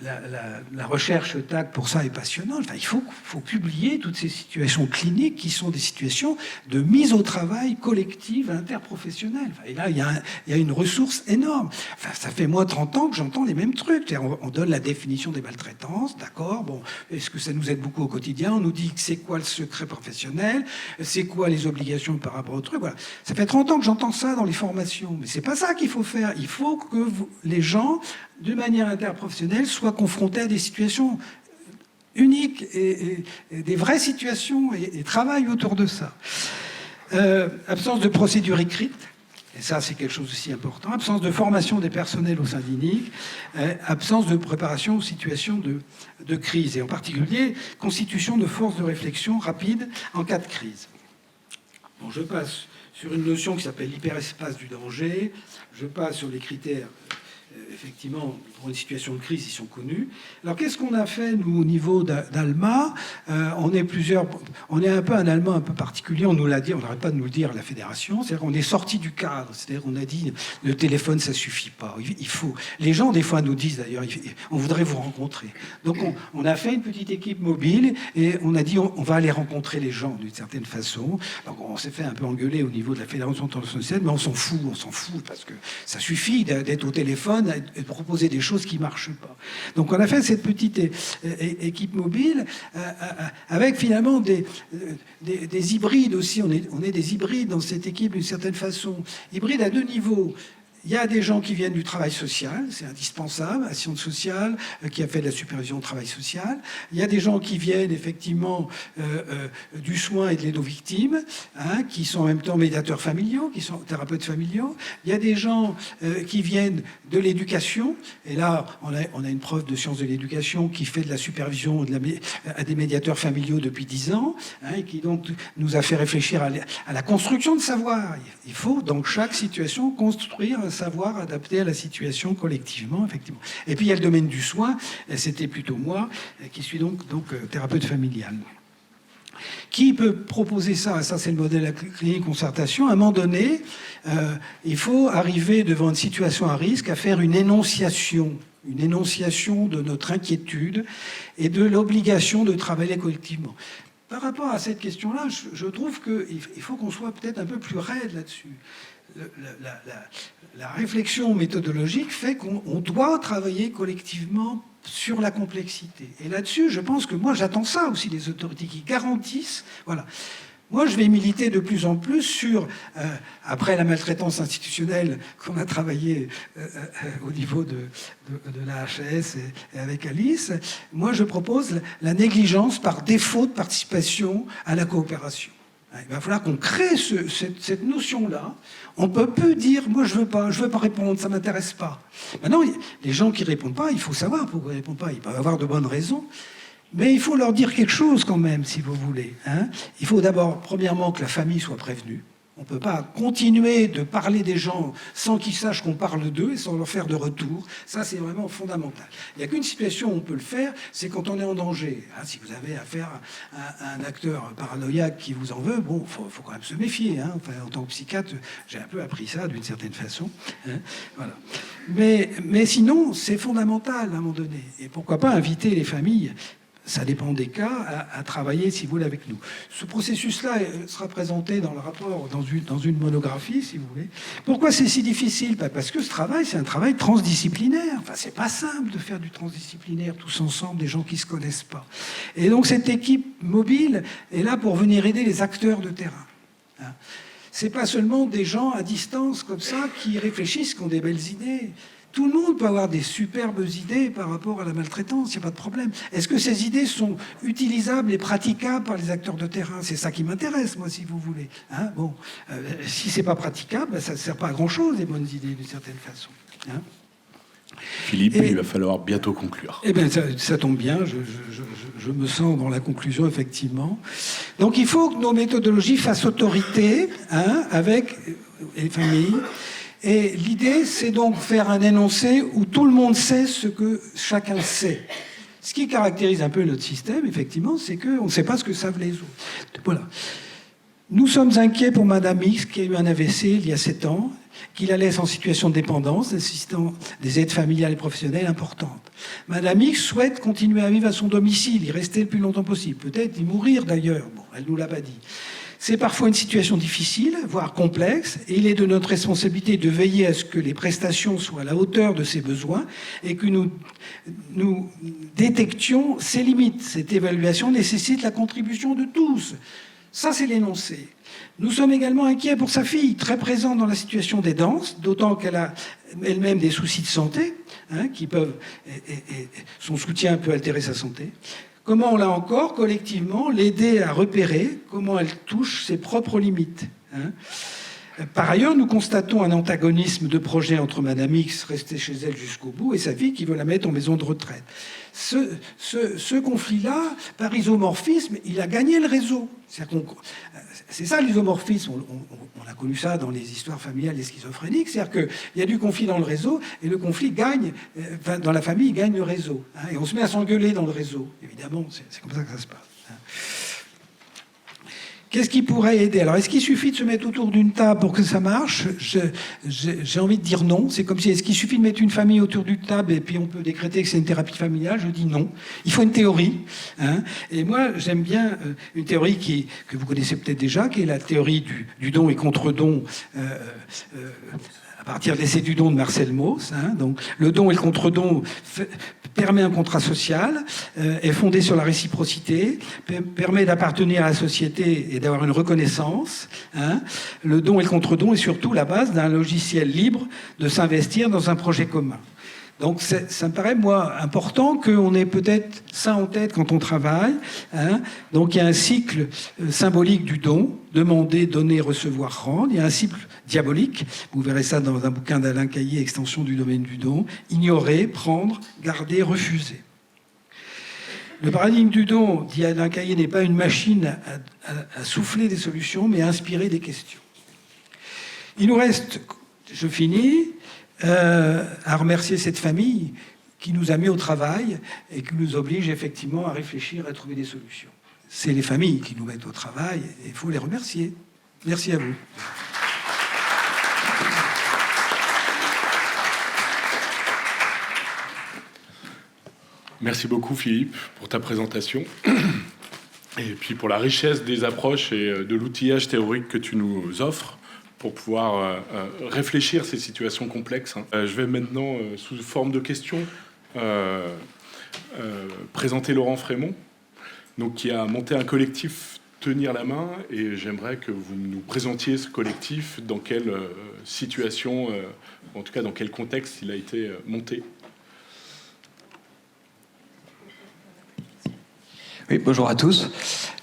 la recherche TAC, pour ça, est passionnante. Enfin, il faut publier toutes ces situations cliniques qui sont des situations de mise au travail collective, interprofessionnelle. Enfin, et là, il y a une ressource énorme. Enfin, ça fait moins de 30 ans que j'entends les mêmes trucs. On donne la définition des maltraitances, d'accord. Bon, est-ce que ça nous aide beaucoup au quotidien? On nous dit que c'est quoi le secret professionnel? C'est quoi voit les obligations par rapport au truc. Voilà. Ça fait 30 ans que j'entends ça dans les formations, mais c'est pas ça qu'il faut faire. Il faut que les gens, de manière interprofessionnelle, soient confrontés à des situations uniques et des vraies situations et travaillent autour de ça. Absence de procédure écrite. Et ça, c'est quelque chose aussi important. Absence de formation des personnels au sein d'INIC, absence de préparation aux situations de crise, et en particulier, constitution de forces de réflexion rapide en cas de crise. Bon, je passe sur une notion qui s'appelle l'hyperespace du danger. Je passe sur les critères, effectivement, pour une situation de crise, ils sont connus. Alors, qu'est-ce qu'on a fait, nous, au niveau d'ALMA? On est un peu un ALMA un peu particulier, on nous l'a dit, on n'arrête pas de nous le dire à la fédération, c'est-à-dire qu'on est sorti du cadre, c'est-à-dire qu'on a dit, le téléphone, ça suffit pas, il faut... Les gens, des fois, nous disent, d'ailleurs, on voudrait vous rencontrer. Donc, on a fait une petite équipe mobile, et on a dit, on va aller rencontrer les gens, d'une certaine façon. Donc, on s'est fait un peu engueuler au niveau de la fédération internationale, mais on s'en fout, parce que ça suffit d'être au téléphone et de proposer des choses qui ne marchent pas. Donc on a fait cette petite équipe mobile avec finalement des hybrides aussi. On est des hybrides dans cette équipe d'une certaine façon. Hybrides à deux niveaux. Il y a des gens qui viennent du travail social, c'est indispensable, la science sociale, qui a fait de la supervision au travail social. Il y a des gens qui viennent effectivement du soin et de l'aide aux victimes, hein, qui sont en même temps médiateurs familiaux, qui sont thérapeutes familiaux. Il y a des gens qui viennent de l'éducation, et là on a une prof de sciences de l'éducation qui fait de la supervision à des médiateurs familiaux depuis 10 ans, hein, et qui donc nous a fait réfléchir à la construction de savoir. Il faut dans chaque situation construire un savoir adapté à la situation collectivement, effectivement. Et puis il y a le domaine du soin, c'était plutôt moi, qui suis donc thérapeute familial. Qui peut proposer ça? Ça, c'est le modèle de la clinique concertation. À un moment donné, il faut arriver devant une situation à risque à faire une énonciation de notre inquiétude et de l'obligation de travailler collectivement. Par rapport à cette question-là, je trouve qu'il faut qu'on soit peut-être un peu plus raide là-dessus. La réflexion méthodologique fait qu'on doit travailler collectivement sur la complexité. Et là-dessus, je pense que moi, j'attends ça aussi des autorités qui garantissent... Voilà. Moi, je vais militer de plus en plus sur, après la maltraitance institutionnelle qu'on a travaillé au niveau de la HAS et avec Alice, moi, je propose la négligence par défaut de participation à la coopération. Il va falloir qu'on crée cette notion-là. On ne peut plus dire, moi je veux pas répondre, ça ne m'intéresse pas. Maintenant, les gens qui ne répondent pas, il faut savoir pourquoi ils ne répondent pas. Ils peuvent avoir de bonnes raisons. Mais il faut leur dire quelque chose quand même, si vous voulez. Hein. Il faut d'abord, premièrement, que la famille soit prévenue. On ne peut pas continuer de parler des gens sans qu'ils sachent qu'on parle d'eux et sans leur faire de retour. Ça, c'est vraiment fondamental. Il n'y a qu'une situation où on peut le faire, c'est quand on est en danger. Hein, si vous avez affaire à un acteur paranoïaque qui vous en veut, bon, faut quand même se méfier. Hein. Enfin, en tant que psychiatre, j'ai un peu appris ça d'une certaine façon. Hein. Voilà. Mais sinon, c'est fondamental à un moment donné. Et pourquoi pas inviter les familles, ça dépend des cas, à travailler, si vous voulez, avec nous. Ce processus-là sera présenté dans le rapport, dans une monographie, si vous voulez. Pourquoi c'est si difficile? Parce que ce travail, c'est un travail transdisciplinaire. Enfin, c'est pas simple de faire du transdisciplinaire tous ensemble, des gens qui se connaissent pas. Et donc, cette équipe mobile est là pour venir aider les acteurs de terrain. Hein. C'est pas seulement des gens à distance, comme ça, qui réfléchissent, qui ont des belles idées. Tout le monde peut avoir des superbes idées par rapport à la maltraitance, il n'y a pas de problème. Est-ce que ces idées sont utilisables et praticables par les acteurs de terrain? C'est ça qui m'intéresse, moi, si vous voulez. Hein, bon, si c'est pas praticable, ça ne sert pas à grand-chose, les bonnes idées, d'une certaine façon. Hein. Philippe, il va falloir bientôt conclure. Eh bien, ça tombe bien, je me sens dans la conclusion, effectivement. Donc, il faut que nos méthodologies fassent autorité, hein, avec les familles. Et l'idée, c'est donc faire un énoncé où tout le monde sait ce que chacun sait. Ce qui caractérise un peu notre système, effectivement, c'est qu'on ne sait pas ce que savent les autres. Voilà. Nous sommes inquiets pour Madame X, qui a eu un AVC il y a 7 ans, qui la laisse en situation de dépendance, nécessitant des aides familiales et professionnelles importantes. Madame X souhaite continuer à vivre à son domicile, y rester le plus longtemps possible, peut-être y mourir d'ailleurs. Bon, elle ne nous l'a pas dit. C'est parfois une situation difficile, voire complexe, et il est de notre responsabilité de veiller à ce que les prestations soient à la hauteur de ses besoins et que nous détections ses limites. Cette évaluation nécessite la contribution de tous. Ça, c'est l'énoncé. Nous sommes également inquiets pour sa fille, très présente dans la situation d'aidance, d'autant qu'elle a elle-même des soucis de santé, qui peuvent, et son soutien peut altérer sa santé. Comment, là encore, collectivement, l'aider à repérer comment elle touche ses propres limites. Par ailleurs, nous constatons un antagonisme de projet entre Madame X, restée chez elle jusqu'au bout, et sa fille qui veut la mettre en maison de retraite. Ce conflit-là, par isomorphisme, il a gagné le réseau. C'est ça l'isomorphisme. On a connu ça dans les histoires familiales et schizophréniques. C'est-à-dire qu'il y a du conflit dans le réseau et le conflit gagne, dans la famille, il gagne le réseau. Et on se met à s'engueuler dans le réseau. Évidemment, c'est comme ça que ça se passe. Qu'est-ce qui pourrait aider? Alors, est-ce qu'il suffit de se mettre autour d'une table pour que ça marche? J'ai envie de dire non. C'est comme si, est-ce qu'il suffit de mettre une famille autour d'une table et puis on peut décréter que c'est une thérapie familiale? Je dis non. Il faut une théorie. Et moi, j'aime bien une théorie que vous connaissez peut-être déjà, qui est la théorie du don et contre-don, à partir de l'essai du don de Marcel Mauss. Donc, le don et le contre-don permet un contrat social, est fondé sur la réciprocité, permet d'appartenir à la société et d'avoir une reconnaissance. Le don et le contre-don est surtout la base d'un logiciel libre de s'investir dans un projet commun. Donc ça me paraît, moi, important qu'on ait peut-être ça en tête quand on travaille. Donc il y a un cycle symbolique du don, demander, donner, recevoir, rendre. Il y a un cycle diabolique, vous verrez ça dans un bouquin d'Alain Caillé, Extension du domaine du don. Ignorer, prendre, garder, refuser. Le paradigme du don, dit Alain Caillé, n'est pas une machine à souffler des solutions, mais à inspirer des questions. Il nous reste, je finis, à remercier cette famille qui nous a mis au travail et qui nous oblige effectivement à réfléchir, à trouver des solutions. C'est les familles qui nous mettent au travail et il faut les remercier. Merci à vous. Merci beaucoup Philippe pour ta présentation et puis pour la richesse des approches et de l'outillage théorique que tu nous offres pour pouvoir réfléchir ces situations complexes. Je vais maintenant, sous forme de questions, présenter Laurent Frémont, donc, qui a monté un collectif Tenir la main, et j'aimerais que vous nous présentiez ce collectif, dans quelle situation, en tout cas dans quel contexte il a été monté. Oui, bonjour à tous.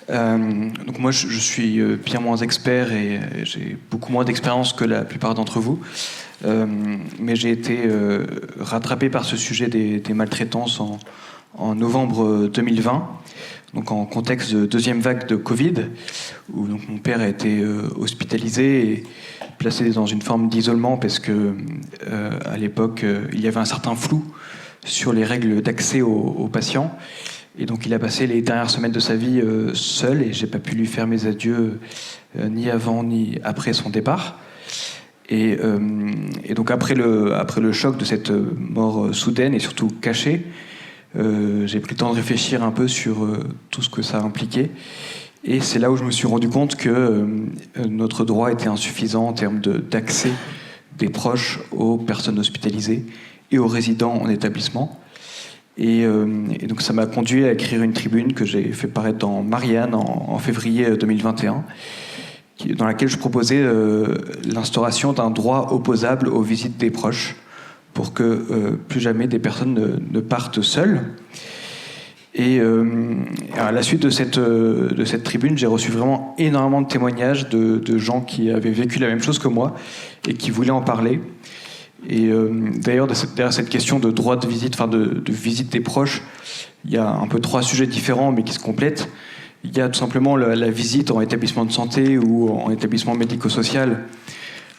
Donc moi, je suis bien moins expert et j'ai beaucoup moins d'expérience que la plupart d'entre vous. Mais j'ai été rattrapé par ce sujet des maltraitances en novembre 2020, donc en contexte de deuxième vague de Covid, où donc mon père a été hospitalisé et placé dans une forme d'isolement parce que à l'époque, il y avait un certain flou sur les règles d'accès aux patients. Et donc il a passé les dernières semaines de sa vie seul, et j'ai pas pu lui faire mes adieux ni avant ni après son départ. Et donc après le choc de cette mort soudaine et surtout cachée, j'ai pris le temps de réfléchir un peu sur tout ce que ça impliquait. Et c'est là où je me suis rendu compte que notre droit était insuffisant en termes d'accès des proches aux personnes hospitalisées et aux résidents en établissement. Et donc ça m'a conduit à écrire une tribune que j'ai fait paraître dans Marianne en février 2021, dans laquelle je proposais l'instauration d'un droit opposable aux visites des proches pour que plus jamais des personnes ne partent seules. Et à la suite de cette tribune, j'ai reçu vraiment énormément de témoignages de gens qui avaient vécu la même chose que moi et qui voulaient en parler. Et d'ailleurs, derrière cette question de droit de visite, enfin de visite des proches, il y a un peu 3 sujets différents mais qui se complètent. Il y a tout simplement la visite en établissement de santé ou en établissement médico-social.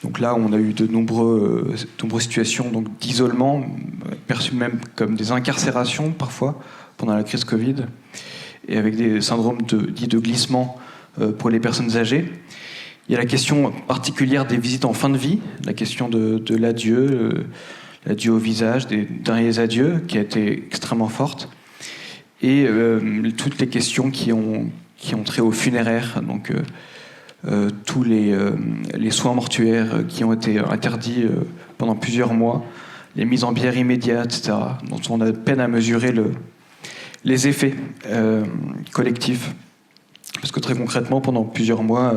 Donc là, on a eu de nombreuses situations donc, d'isolement, perçues même comme des incarcérations parfois pendant la crise Covid, et avec des syndromes dits de glissement pour les personnes âgées. Il y a la question particulière des visites en fin de vie, la question de l'adieu, l'adieu au visage, des derniers adieux, qui a été extrêmement forte, et toutes les questions qui ont trait aux funéraires, donc tous les soins mortuaires qui ont été interdits pendant plusieurs mois, les mises en bière immédiates, etc., dont on a peine à mesurer les effets collectifs. Parce que très concrètement, pendant plusieurs mois,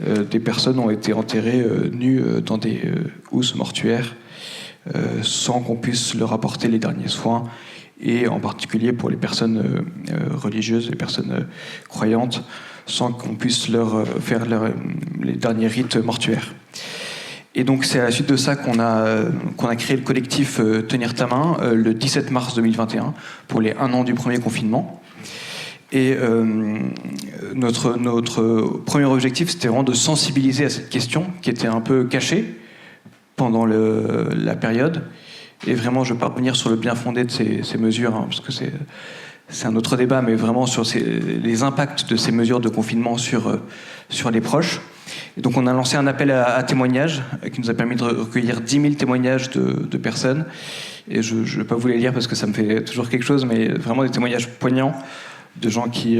des personnes ont été enterrées nues dans des housses mortuaires sans qu'on puisse leur apporter les derniers soins, et en particulier pour les personnes religieuses, les personnes croyantes, sans qu'on puisse leur faire les derniers rites mortuaires. Et donc c'est à la suite de ça qu'on a créé le collectif Tenir ta main le 17 mars 2021 pour les 1 an du premier confinement. Et notre premier objectif, c'était vraiment de sensibiliser à cette question qui était un peu cachée pendant la période. Et vraiment, je ne vais pas revenir sur le bien fondé de ces mesures, parce que c'est un autre débat, mais vraiment sur les impacts de ces mesures de confinement sur les proches. Et donc on a lancé un appel à témoignages qui nous a permis de recueillir 10 000 témoignages de personnes. Et je ne vais pas vous les lire parce que ça me fait toujours quelque chose, mais vraiment des témoignages poignants de gens qui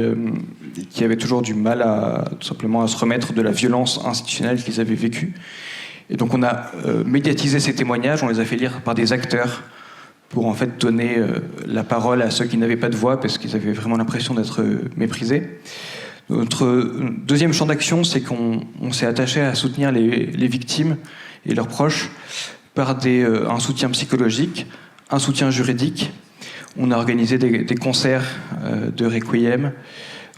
avaient toujours du mal tout simplement à se remettre de la violence institutionnelle qu'ils avaient vécue. Et donc on a médiatisé ces témoignages, on les a fait lire par des acteurs pour en fait donner la parole à ceux qui n'avaient pas de voix parce qu'ils avaient vraiment l'impression d'être méprisés. Notre deuxième champ d'action, c'est qu'on s'est attaché à soutenir les victimes et leurs proches par un soutien psychologique, un soutien juridique. On a organisé des concerts de requiem.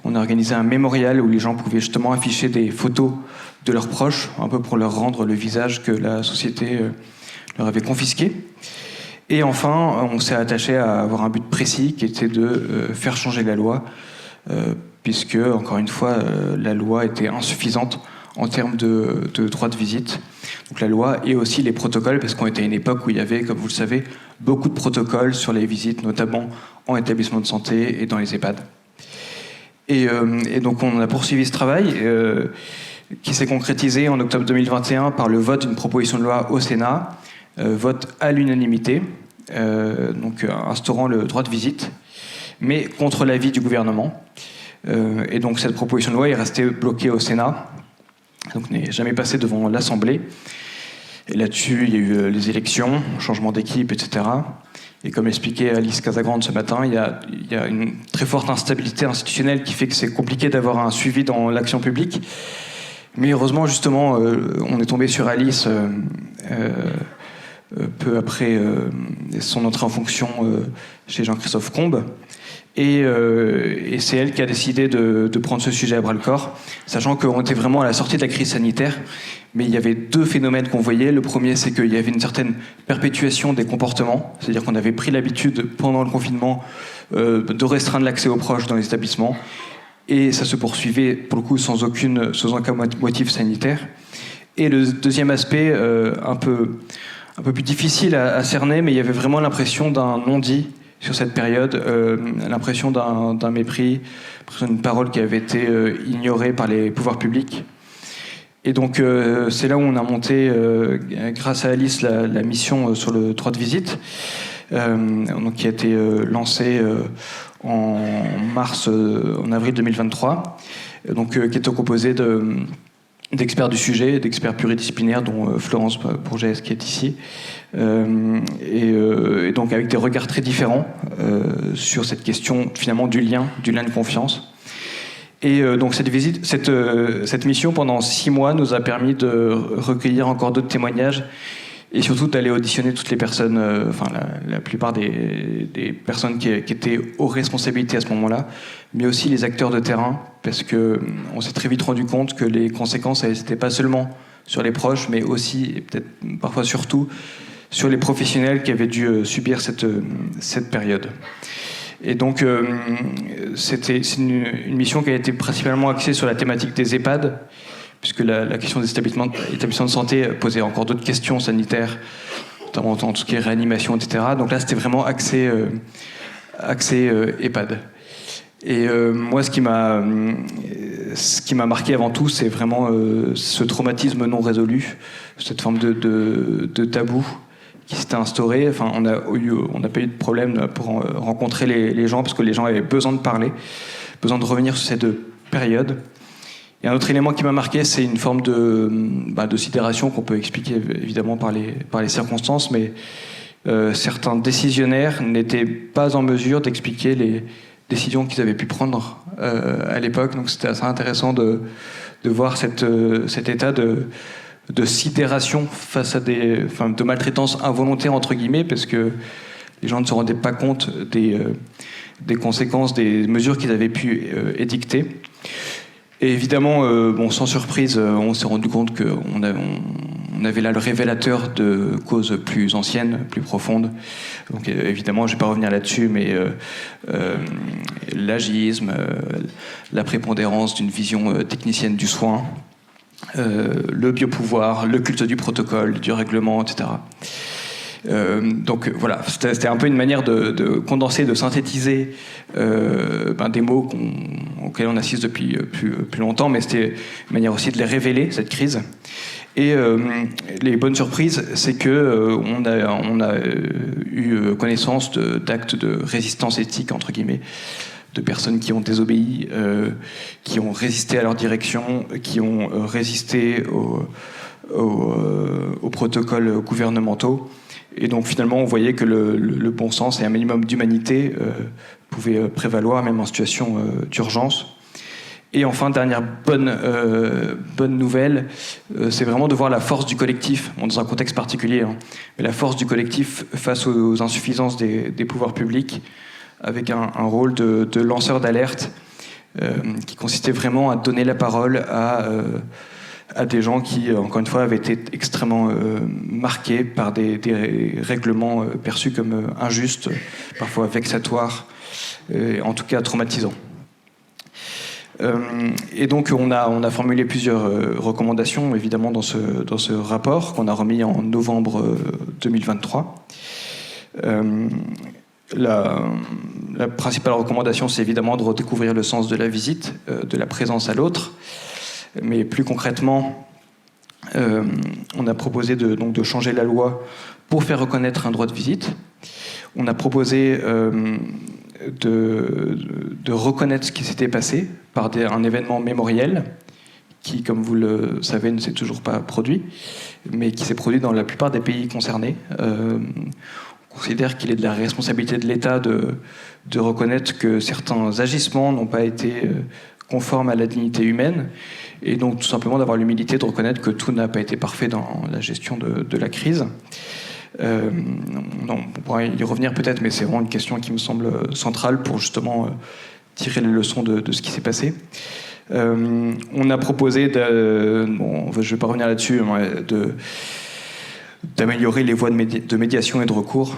On a organisé un mémorial où les gens pouvaient justement afficher des photos de leurs proches, un peu pour leur rendre le visage que la société leur avait confisqué. Et enfin, on s'est attaché à avoir un but précis qui était de faire changer la loi, puisque, encore une fois, la loi était insuffisante en termes de droit de visite. Donc la loi et aussi les protocoles, parce qu'on était à une époque où il y avait, comme vous le savez, beaucoup de protocoles sur les visites, notamment en établissement de santé et dans les EHPAD. Et donc on a poursuivi ce travail qui s'est concrétisé en octobre 2021 par le vote d'une proposition de loi au Sénat, vote à l'unanimité, donc instaurant le droit de visite, mais contre l'avis du gouvernement. Et donc cette proposition de loi est restée bloquée au Sénat, donc n'est jamais passée devant l'Assemblée. Et là-dessus, il y a eu les élections, changement d'équipe, etc. Et comme l'expliquait Alice Casagrande ce matin, il y a une très forte instabilité institutionnelle qui fait que c'est compliqué d'avoir un suivi dans l'action publique. Mais heureusement, justement, on est tombé sur Alice peu après son entrée en fonction chez Jean-Christophe Combes. Et c'est elle qui a décidé de prendre ce sujet à bras-le-corps, sachant qu'on était vraiment à la sortie de la crise sanitaire. Mais il y avait deux phénomènes qu'on voyait. Le premier, c'est qu'il y avait une certaine perpétuation des comportements, c'est-à-dire qu'on avait pris l'habitude, pendant le confinement, de restreindre l'accès aux proches dans les établissements. Et ça se poursuivait, pour le coup, sans aucun motif sanitaire. Et le deuxième aspect, un peu plus difficile à cerner, mais il y avait vraiment l'impression d'un non-dit sur cette période, l'impression d'un mépris, l'impression d'une parole qui avait été ignorée par les pouvoirs publics. Et donc c'est là où on a monté, grâce à Alice, la mission sur le droit de visite, donc qui a été lancée en avril 2023, donc qui était composée d'experts du sujet, d'experts pluridisciplinaires, dont Florence Bourgès qui est ici, et donc avec des regards très différents sur cette question finalement du lien de confiance. Et donc cette mission pendant 6 mois nous a permis de recueillir encore d'autres témoignages et surtout d'aller auditionner toutes les personnes, la plupart des personnes qui étaient aux responsabilités à ce moment-là, mais aussi les acteurs de terrain, parce qu'on s'est très vite rendu compte que les conséquences, elles n'étaient pas seulement sur les proches, mais aussi, et peut-être parfois surtout, sur les professionnels qui avaient dû subir cette période. Et donc, c'est une mission qui a été principalement axée sur la thématique des EHPAD, puisque la question des établissements de santé posait encore d'autres questions sanitaires, notamment en tout ce qui est réanimation, etc. Donc là, c'était vraiment axé EHPAD. Et moi, ce qui m'a marqué avant tout, c'est vraiment ce traumatisme non résolu, cette forme de tabou qui s'était instauré. Enfin, on n'a pas eu de problème pour rencontrer les gens, parce que les gens avaient besoin de parler, besoin de revenir sur cette période. Et un autre élément qui m'a marqué, c'est une forme de sidération qu'on peut expliquer évidemment par les circonstances, mais certains décisionnaires n'étaient pas en mesure d'expliquer les décisions qu'ils avaient pu prendre à l'époque. Donc c'était assez intéressant de de voir cet état de sidération face à de maltraitance involontaire, entre guillemets, parce que les gens ne se rendaient pas compte des conséquences des mesures qu'ils avaient pu édicter. Et évidemment, sans surprise, on s'est rendu compte qu'on avait là le révélateur de causes plus anciennes, plus profondes. Donc évidemment, je ne vais pas revenir là-dessus, mais l'agisme, la prépondérance d'une vision technicienne du soin, le biopouvoir, le culte du protocole, du règlement, etc. Donc voilà, c'était un peu une manière de condenser, de synthétiser des mots auxquels on assiste depuis plus longtemps, mais c'était une manière aussi de les révéler, cette crise. Et les bonnes surprises, c'est que on a eu connaissance d'actes de résistance éthique, entre guillemets, de personnes qui ont désobéi, qui ont résisté à leur direction, qui ont résisté aux protocoles gouvernementaux. Et donc finalement, on voyait que le bon sens et un minimum d'humanité pouvaient prévaloir, même en situation d'urgence. Et enfin, dernière bonne nouvelle, c'est vraiment de voir la force du collectif, dans un contexte particulier, hein, mais la force du collectif face aux insuffisances des pouvoirs publics, avec un rôle de lanceur d'alerte qui consistait vraiment à donner la parole à des gens qui, encore une fois, avaient été extrêmement marqués par des règlements perçus comme injustes, parfois vexatoires, en tout cas traumatisants. Et donc on a formulé plusieurs recommandations, évidemment, dans ce rapport qu'on a remis en novembre 2023. La principale recommandation, c'est évidemment de redécouvrir le sens de la visite, de la présence à l'autre. Mais plus concrètement, on a proposé de changer la loi pour faire reconnaître un droit de visite. On a proposé de reconnaître ce qui s'était passé par un événement mémoriel qui, comme vous le savez, ne s'est toujours pas produit, mais qui s'est produit dans la plupart des pays concernés. On considère qu'il est de la responsabilité de l'État de reconnaître que certains agissements n'ont pas été conformes à la dignité humaine, et donc tout simplement d'avoir l'humilité de reconnaître que tout n'a pas été parfait dans la gestion de la crise. On pourra y revenir peut-être, mais c'est vraiment une question qui me semble centrale pour justement tirer les leçons de ce qui s'est passé. On a proposé, je ne vais pas revenir là-dessus, d'améliorer les voies de médiation et de recours,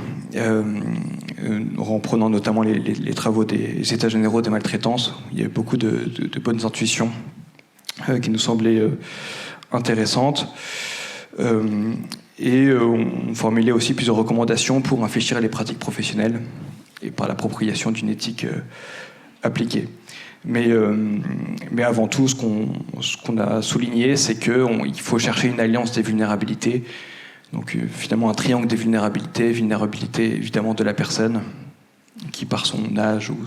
en prenant notamment les travaux des États généraux des maltraitances. Il y a beaucoup de bonnes intuitions qui nous semblaient intéressantes. Et on formulait aussi plusieurs recommandations pour infléchir les pratiques professionnelles et par l'appropriation d'une éthique appliquée. Mais avant tout, ce qu'on a souligné, c'est qu'il faut chercher une alliance des vulnérabilités. Donc finalement un triangle des vulnérabilités évidemment de la personne qui par son âge ou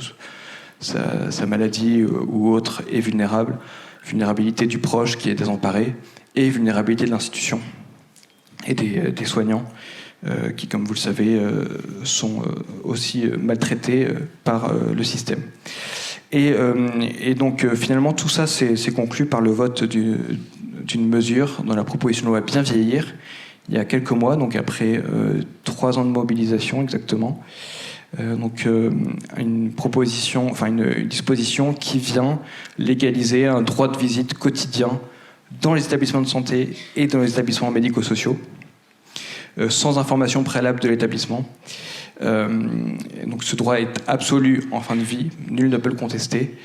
sa maladie ou autre est vulnérable, vulnérabilité du proche qui est désemparé et vulnérabilité de l'institution et des soignants qui, comme vous le savez, sont aussi maltraités par le système. Et donc finalement tout ça c'est conclu par le vote d'une mesure dans la proposition de loi Bien vieillir, il y a quelques mois, donc après 3 ans de mobilisation exactement. Une disposition qui vient légaliser un droit de visite quotidien dans les établissements de santé et dans les établissements médico-sociaux, sans information préalable de l'établissement. Donc ce droit est absolu en fin de vie, nul ne peut le contester.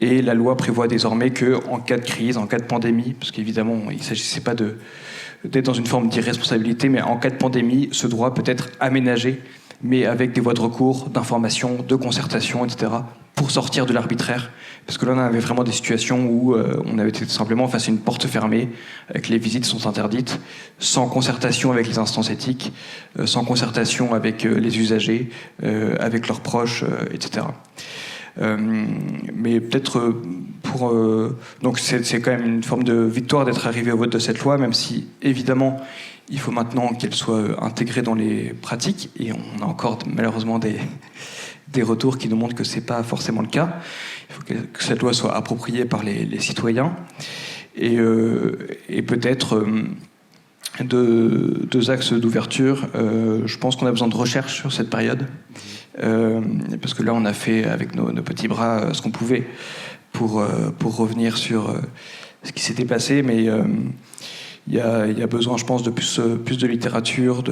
Et la loi prévoit désormais qu'en cas de crise, en cas de pandémie, parce qu'évidemment il ne s'agissait pas d'être dans une forme d'irresponsabilité, mais en cas de pandémie, ce droit peut être aménagé, mais avec des voies de recours, d'information, de concertation, etc., pour sortir de l'arbitraire. Parce que là, on avait vraiment des situations où on avait été simplement face à une porte fermée, que les visites sont interdites, sans concertation avec les instances éthiques, sans concertation avec les usagers, avec leurs proches, etc. Mais peut-être donc c'est quand même une forme de victoire d'être arrivé au vote de cette loi, même si évidemment il faut maintenant qu'elle soit intégrée dans les pratiques, et on a encore malheureusement des retours qui nous montrent que c'est pas forcément le cas. Il faut que cette loi soit appropriée par les citoyens. et peut-être deux axes d'ouverture. Je pense qu'on a besoin de recherche sur cette période, parce que là, on a fait avec nos petits bras ce qu'on pouvait pour revenir sur ce qui s'était passé, mais il y a besoin, je pense, de plus de littérature,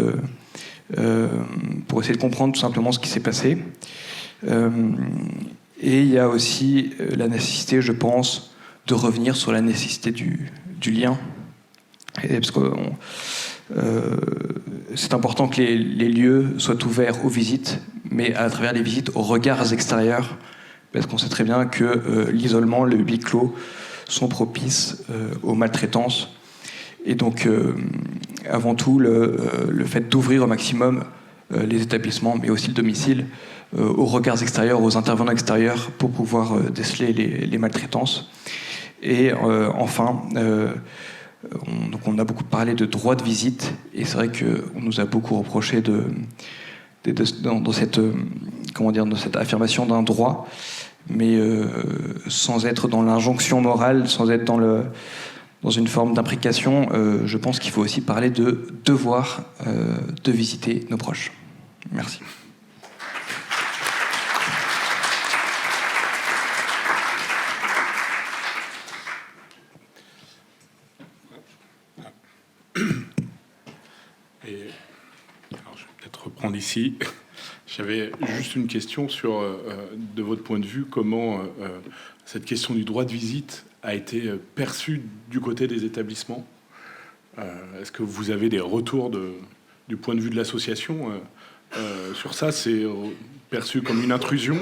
pour essayer de comprendre tout simplement ce qui s'est passé. Et il y a aussi la nécessité, je pense, de revenir sur la nécessité du lien. Parce que c'est important que les lieux soient ouverts aux visites, mais à travers les visites aux regards extérieurs, parce qu'on sait très bien que l'isolement, le huis clos sont propices aux maltraitances. Et donc, avant tout, le fait d'ouvrir au maximum les établissements, mais aussi le domicile, aux regards extérieurs, aux intervenants extérieurs, pour pouvoir déceler les maltraitances. Et enfin, on a beaucoup parlé de droit de visite, et c'est vrai qu'on nous a beaucoup reproché dans cette affirmation d'un droit, mais sans être dans l'injonction morale, sans être dans une forme d'imprécation. Je pense qu'il faut aussi parler de devoir de visiter nos proches. Merci. Alors, je vais peut-être reprendre ici. J'avais juste une question sur, de votre point de vue, comment cette question du droit de visite a été perçue du côté des établissements. Est-ce que vous avez des retours du point de vue de l'association sur ça? C'est perçu comme une intrusion,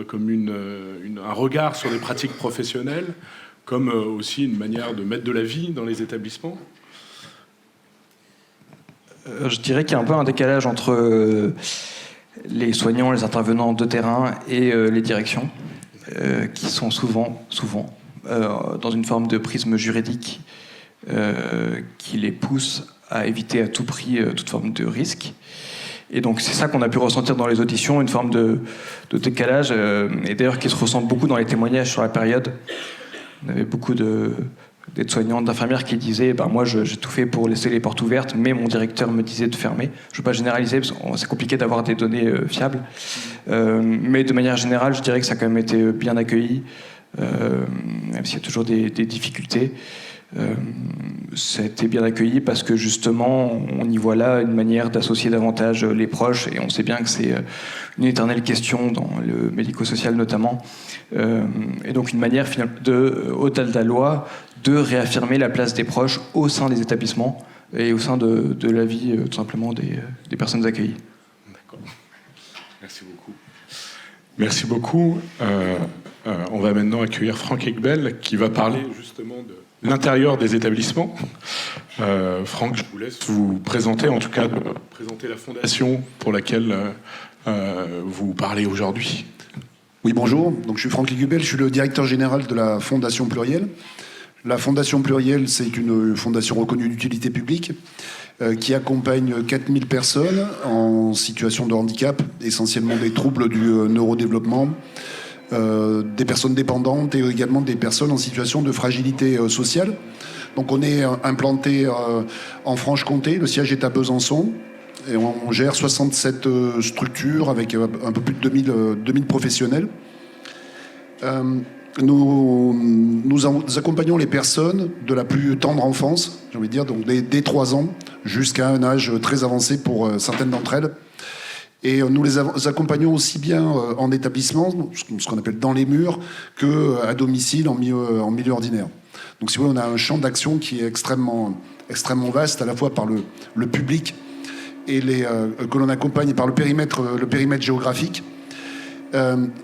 comme un regard sur les pratiques professionnelles, comme aussi une manière de mettre de la vie dans les établissements? Je dirais qu'il y a un peu un décalage entre les soignants, les intervenants de terrain et les directions, qui sont souvent dans une forme de prisme juridique qui les pousse à éviter à tout prix toute forme de risque. Et donc c'est ça qu'on a pu ressentir dans les auditions, une forme de décalage, et d'ailleurs qui se ressent beaucoup dans les témoignages sur la période. On avait beaucoup d'aides-soignantes, d'infirmières qui disaient moi j'ai tout fait pour laisser les portes ouvertes, mais mon directeur me disait de fermer. Je ne veux pas généraliser parce que c'est compliqué d'avoir des données fiables, mais de manière générale je dirais que ça a quand même été bien accueilli, même s'il y a toujours des difficultés. Ça a été bien accueilli parce que justement on y voit là une manière d'associer davantage les proches, et on sait bien que c'est une éternelle question dans le médico-social notamment, et donc une manière au-delà de la loi, de réaffirmer la place des proches au sein des établissements et au sein de la vie tout simplement des personnes accueillies. D'accord. Merci beaucoup. Merci beaucoup. On va maintenant accueillir Franck Egbel qui va parler justement de l'intérieur des établissements. Franck, je vous laisse vous présenter, en tout cas présenter la fondation pour laquelle vous parlez aujourd'hui. Oui, bonjour. Donc, je suis Franck Egbel, je suis le directeur général de la Fondation Pluriel. La Fondation Pluriel, c'est une fondation reconnue d'utilité publique qui accompagne 4000 personnes en situation de handicap, essentiellement des troubles du neurodéveloppement, des personnes dépendantes et également des personnes en situation de fragilité sociale. Donc on est implanté en Franche-Comté, le siège est à Besançon, et on gère 67 structures avec un peu plus de 2000 professionnels. Nous accompagnons les personnes de la plus tendre enfance, j'ai envie de dire, donc dès 3 ans jusqu'à un âge très avancé pour certaines d'entre elles. Et nous les accompagnons aussi bien en établissement, ce qu'on appelle dans les murs, qu'à domicile en milieu ordinaire. Donc si vous voulez, on a un champ d'action qui est extrêmement vaste, à la fois par le public et que l'on accompagne par le périmètre géographique.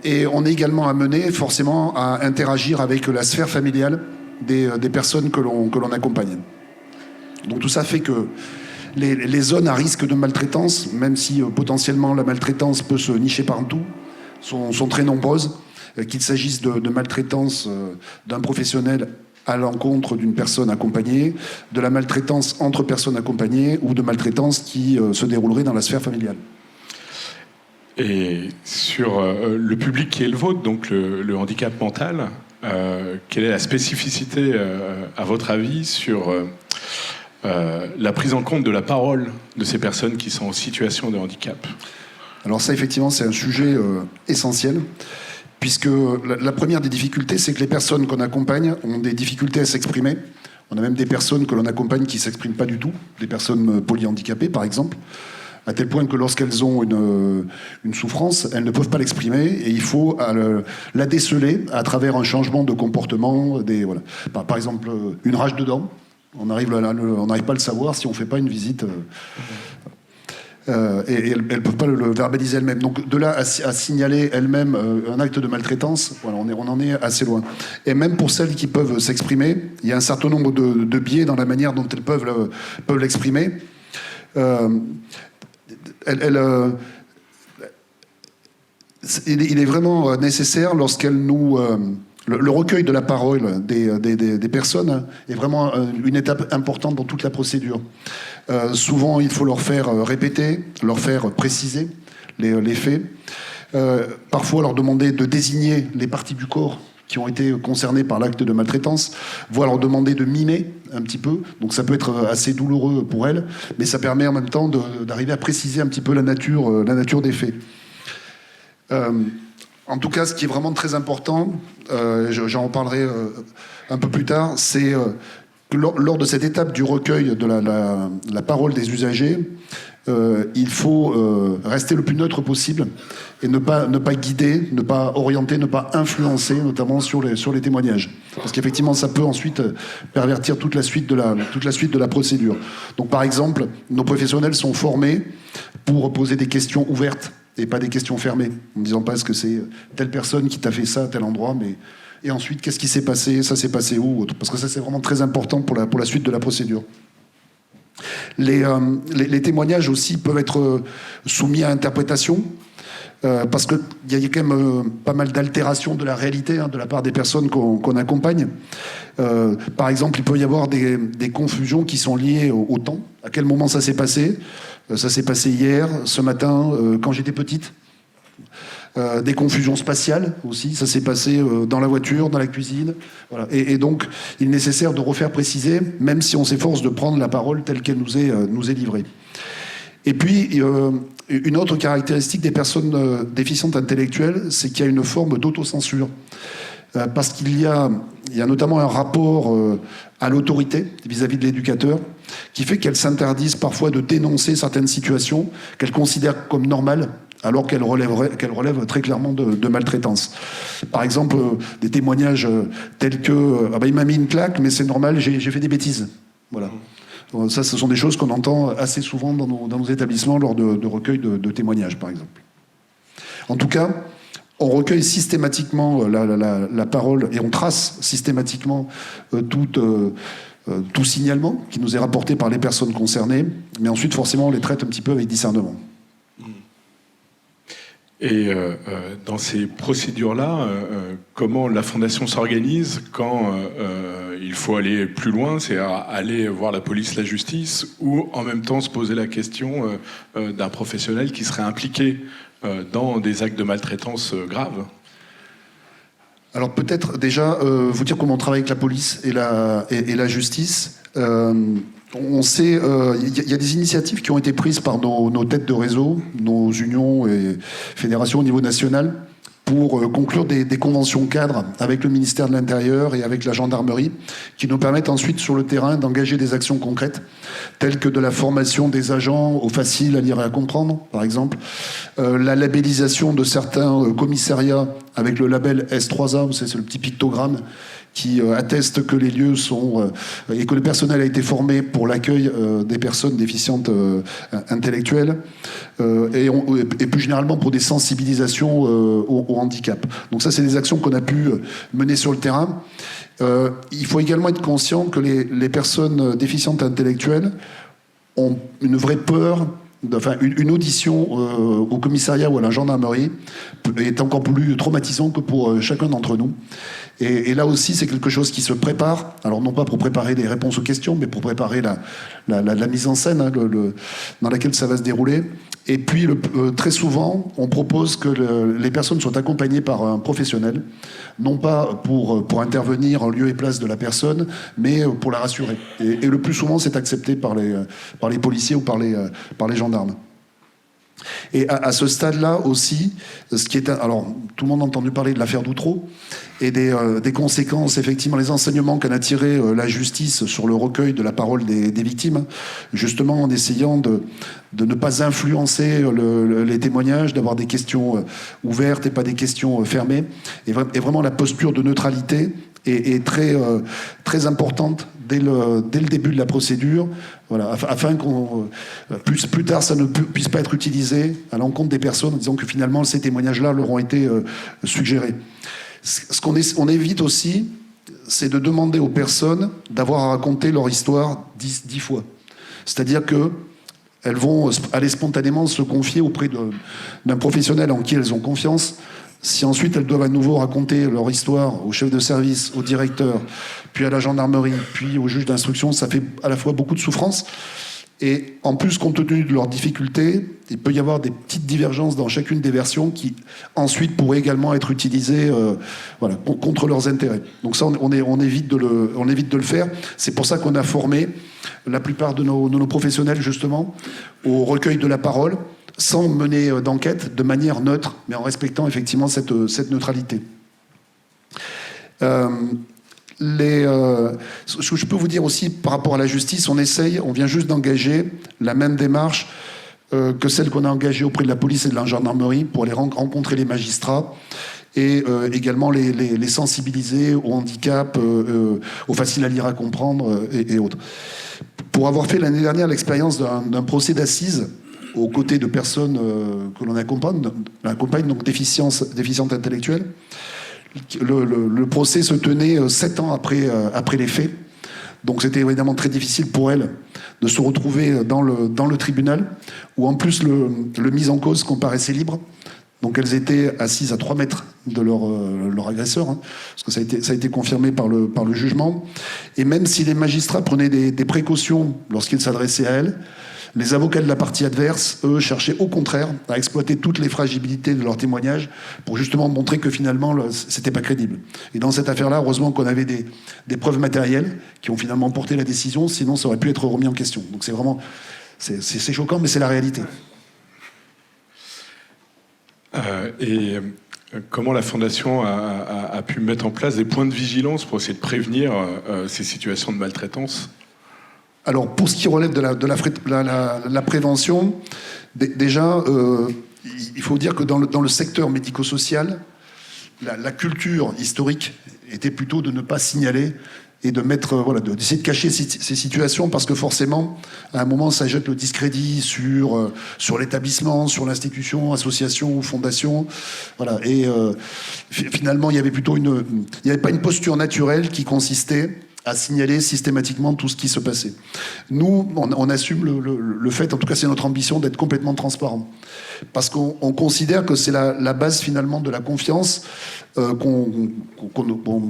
Et on est également amené forcément à interagir avec la sphère familiale des personnes que l'on accompagne. Donc tout ça fait que les zones à risque de maltraitance, même si potentiellement la maltraitance peut se nicher partout, sont très nombreuses, qu'il s'agisse de maltraitance d'un professionnel à l'encontre d'une personne accompagnée, de la maltraitance entre personnes accompagnées ou de maltraitance qui se déroulerait dans la sphère familiale. Et sur le public qui est le vôtre, donc le handicap mental, quelle est la spécificité, à votre avis, sur la prise en compte de la parole de ces personnes qui sont en situation de handicap? Alors ça, effectivement, c'est un sujet essentiel, puisque la première des difficultés, c'est que les personnes qu'on accompagne ont des difficultés à s'exprimer. On a même des personnes que l'on accompagne qui ne s'expriment pas du tout, des personnes polyhandicapées, par exemple, à tel point que lorsqu'elles ont une souffrance, elles ne peuvent pas l'exprimer, et il faut la déceler à travers un changement de comportement. Voilà. Par exemple, une rage de dents, on n'arrive pas à le savoir si on ne fait pas une visite... et elles ne peuvent pas le verbaliser elles-mêmes. Donc de là à signaler elles-mêmes un acte de maltraitance, voilà, on en est assez loin. Et même pour celles qui peuvent s'exprimer, il y a un certain nombre de biais dans la manière dont elles peuvent l'exprimer. Il est vraiment nécessaire lorsqu'elles nous... Le recueil de la parole des personnes est vraiment une étape importante dans toute la procédure. Souvent, il faut leur faire répéter, leur faire préciser les faits. Parfois, leur demander de désigner les parties du corps qui ont été concernées par l'acte de maltraitance, voire leur demander de mimer un petit peu. Donc ça peut être assez douloureux pour elles, mais ça permet en même temps d'arriver à préciser un petit peu la nature des faits. En tout cas, ce qui est vraiment très important, j'en reparlerai un peu plus tard, c'est que lors de cette étape du recueil de la parole des usagers, il faut rester le plus neutre possible et ne pas guider, ne pas orienter, ne pas influencer, notamment sur les témoignages. Parce qu'effectivement, ça peut ensuite pervertir toute la suite de la procédure. Donc par exemple, nos professionnels sont formés pour poser des questions ouvertes et pas des questions fermées, en ne disant pas est-ce que c'est telle personne qui t'a fait ça à tel endroit, mais et ensuite qu'est-ce qui s'est passé, ça s'est passé où, parce que ça c'est vraiment très important pour la suite de la procédure. Les témoignages aussi peuvent être soumis à interprétation, parce qu'il y a quand même pas mal d'altérations de la réalité de la part des personnes qu'on accompagne. Par exemple, il peut y avoir des confusions qui sont liées au temps. À quel moment ça s'est passé ? Ça s'est passé hier, ce matin, quand j'étais petite. Des confusions spatiales aussi, ça s'est passé dans la voiture, dans la cuisine. Voilà. Et donc, il est nécessaire de refaire préciser, même si on s'efforce de prendre la parole telle qu'elle nous est livrée. Et puis, une autre caractéristique des personnes déficientes intellectuelles, c'est qu'il y a une forme d'autocensure. Parce qu'il y a notamment un rapport à l'autorité vis-à-vis de l'éducateur qui fait qu'elles s'interdisent parfois de dénoncer certaines situations qu'elles considèrent comme normales alors qu'elles relèvent très clairement de maltraitance. Par exemple, des témoignages tels que il m'a mis une claque, mais c'est normal, j'ai fait des bêtises. Voilà. Ça, ce sont des choses qu'on entend assez souvent dans nos établissements lors de recueils de témoignages, par exemple. En tout cas, on recueille systématiquement la parole et on trace systématiquement tout signalement qui nous est rapporté par les personnes concernées, mais ensuite, forcément, on les traite un petit peu avec discernement. Et dans ces procédures-là, comment la Fondation s'organise quand il faut aller plus loin, c'est aller voir la police, la justice, ou en même temps se poser la question d'un professionnel qui serait impliqué dans des actes de maltraitance graves? Alors peut-être déjà vous dire comment on travaille avec la police et la justice. On sait, il y a des initiatives qui ont été prises par nos têtes de réseau, nos unions et fédérations au niveau national, pour conclure des conventions cadres avec le ministère de l'Intérieur et avec la gendarmerie, qui nous permettent ensuite sur le terrain d'engager des actions concrètes, telles que de la formation des agents au facile à lire et à comprendre, par exemple, la labellisation de certains commissariats avec le label S3A, vous savez, c'est le petit pictogramme qui atteste que les lieux sont et que le personnel a été formé pour l'accueil des personnes déficientes intellectuelles et plus généralement pour des sensibilisations au handicap. Donc ça, c'est des actions qu'on a pu mener sur le terrain. Il faut également être conscient que les personnes déficientes intellectuelles ont une vraie peur. Enfin, une audition au commissariat ou à la gendarmerie est encore plus traumatisant que pour chacun d'entre nous. Et là aussi, c'est quelque chose qui se prépare. Alors, non pas pour préparer des réponses aux questions, mais pour préparer la mise en scène dans laquelle ça va se dérouler. Et puis, très souvent, on propose que les personnes soient accompagnées par un professionnel, non pas pour intervenir en lieu et place de la personne, mais pour la rassurer. Et le plus souvent, c'est accepté par les policiers ou par les gendarmes. Et à ce stade-là aussi, alors tout le monde a entendu parler de l'affaire d'Outreau et des conséquences, effectivement, les enseignements qu'en a tiré la justice sur le recueil de la parole des victimes, justement en essayant de ne pas influencer les témoignages, d'avoir des questions ouvertes et pas des questions fermées, et vraiment la posture de neutralité est très, très importante dès le début de la procédure, voilà, afin qu'on plus tard ça ne puisse pas être utilisé à l'encontre des personnes en disant que finalement ces témoignages-là leur ont été suggérés. Ce qu'on évite aussi, c'est de demander aux personnes d'avoir à raconter leur histoire 10 fois. C'est-à-dire que elles vont aller spontanément se confier auprès d'un professionnel en qui elles ont confiance. Si ensuite elles doivent à nouveau raconter leur histoire au chef de service, au directeur, puis à la gendarmerie, puis au juge d'instruction, ça fait à la fois beaucoup de souffrance. Et en plus, compte tenu de leurs difficultés, il peut y avoir des petites divergences dans chacune des versions qui ensuite pourraient également être utilisées contre leurs intérêts. Donc ça, on évite de le faire. C'est pour ça qu'on a formé la plupart de nos professionnels justement au recueil de la parole, sans mener d'enquête, de manière neutre, mais en respectant effectivement cette neutralité. Ce que je peux vous dire aussi par rapport à la justice, on vient juste d'engager la même démarche que celle qu'on a engagée auprès de la police et de la gendarmerie pour aller rencontrer les magistrats et également les sensibiliser au handicap, au facile à lire, à comprendre et autres. Pour avoir fait l'année dernière l'expérience d'un procès d'assises aux côtés de personnes que l'on accompagne donc déficientes intellectuelles. Le procès se tenait 7 ans après les faits. Donc c'était évidemment très difficile pour elles de se retrouver dans le tribunal, où en plus le mis en cause comparaissait libre. Donc elles étaient assises à 3 mètres de leur agresseur, hein, parce que ça a été confirmé par le jugement. Et même si les magistrats prenaient des précautions lorsqu'ils s'adressaient à elles, les avocats de la partie adverse, eux, cherchaient au contraire à exploiter toutes les fragilités de leurs témoignages pour justement montrer que finalement, c'était pas crédible. Et dans cette affaire-là, heureusement qu'on avait des preuves matérielles qui ont finalement porté la décision, sinon ça aurait pu être remis en question. Donc c'est vraiment... C'est choquant, mais c'est la réalité. Comment la Fondation a pu mettre en place des points de vigilance pour essayer de prévenir ces situations de maltraitance ? Alors, pour ce qui relève de la prévention, déjà, il faut dire que dans le secteur médico-social, la culture historique était plutôt de ne pas signaler et d'essayer de cacher ces situations, parce que forcément, à un moment, ça jette le discrédit sur l'établissement, sur l'institution, association ou fondation. Voilà. Et finalement, il y avait pas une posture naturelle qui consistait à signaler systématiquement tout ce qui se passait. Nous, on assume le fait, en tout cas c'est notre ambition, d'être complètement transparent. Parce qu'on considère que c'est la base finalement de la confiance qu'on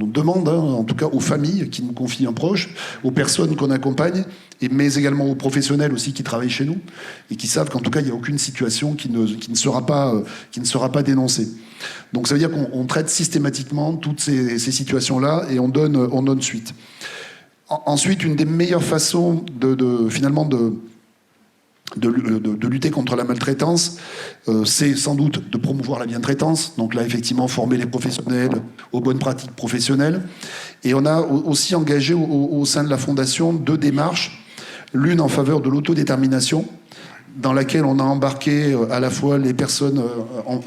demande, hein, en tout cas aux familles qui nous confient un proche, aux personnes qu'on accompagne, mais également aux professionnels aussi qui travaillent chez nous et qui savent qu'en tout cas il n'y a aucune situation qui ne sera pas dénoncée. Donc ça veut dire qu'on traite systématiquement toutes ces situations-là et on donne suite. Ensuite, une des meilleures façons finalement de lutter contre la maltraitance, c'est sans doute de promouvoir la bientraitance. Donc là, effectivement, former les professionnels aux bonnes pratiques professionnelles. Et on a aussi engagé au sein de la Fondation 2 démarches. L'une en faveur de l'autodétermination, dans laquelle on a embarqué à la fois les personnes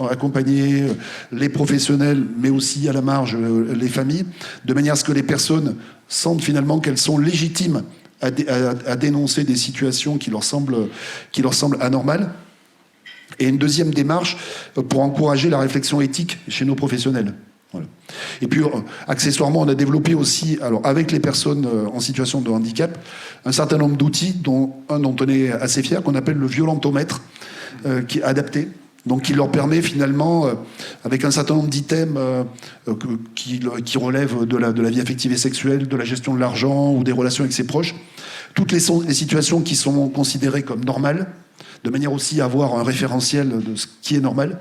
accompagnées, les professionnels, mais aussi à la marge les familles, de manière à ce que les personnes sentent finalement qu'elles sont légitimes à dénoncer des situations qui leur semblent anormales. Et une deuxième démarche pour encourager la réflexion éthique chez nos professionnels. Voilà. Et puis, accessoirement, on a développé aussi, alors avec les personnes en situation de handicap, un certain nombre d'outils, dont on est assez fier, qu'on appelle le violentomètre, qui est adapté Donc il leur permet finalement, avec un certain nombre d'items qui relèvent de la vie affective et sexuelle, de la gestion de l'argent ou des relations avec ses proches, toutes les situations qui sont considérées comme normales, de manière aussi à avoir un référentiel de ce qui est normal,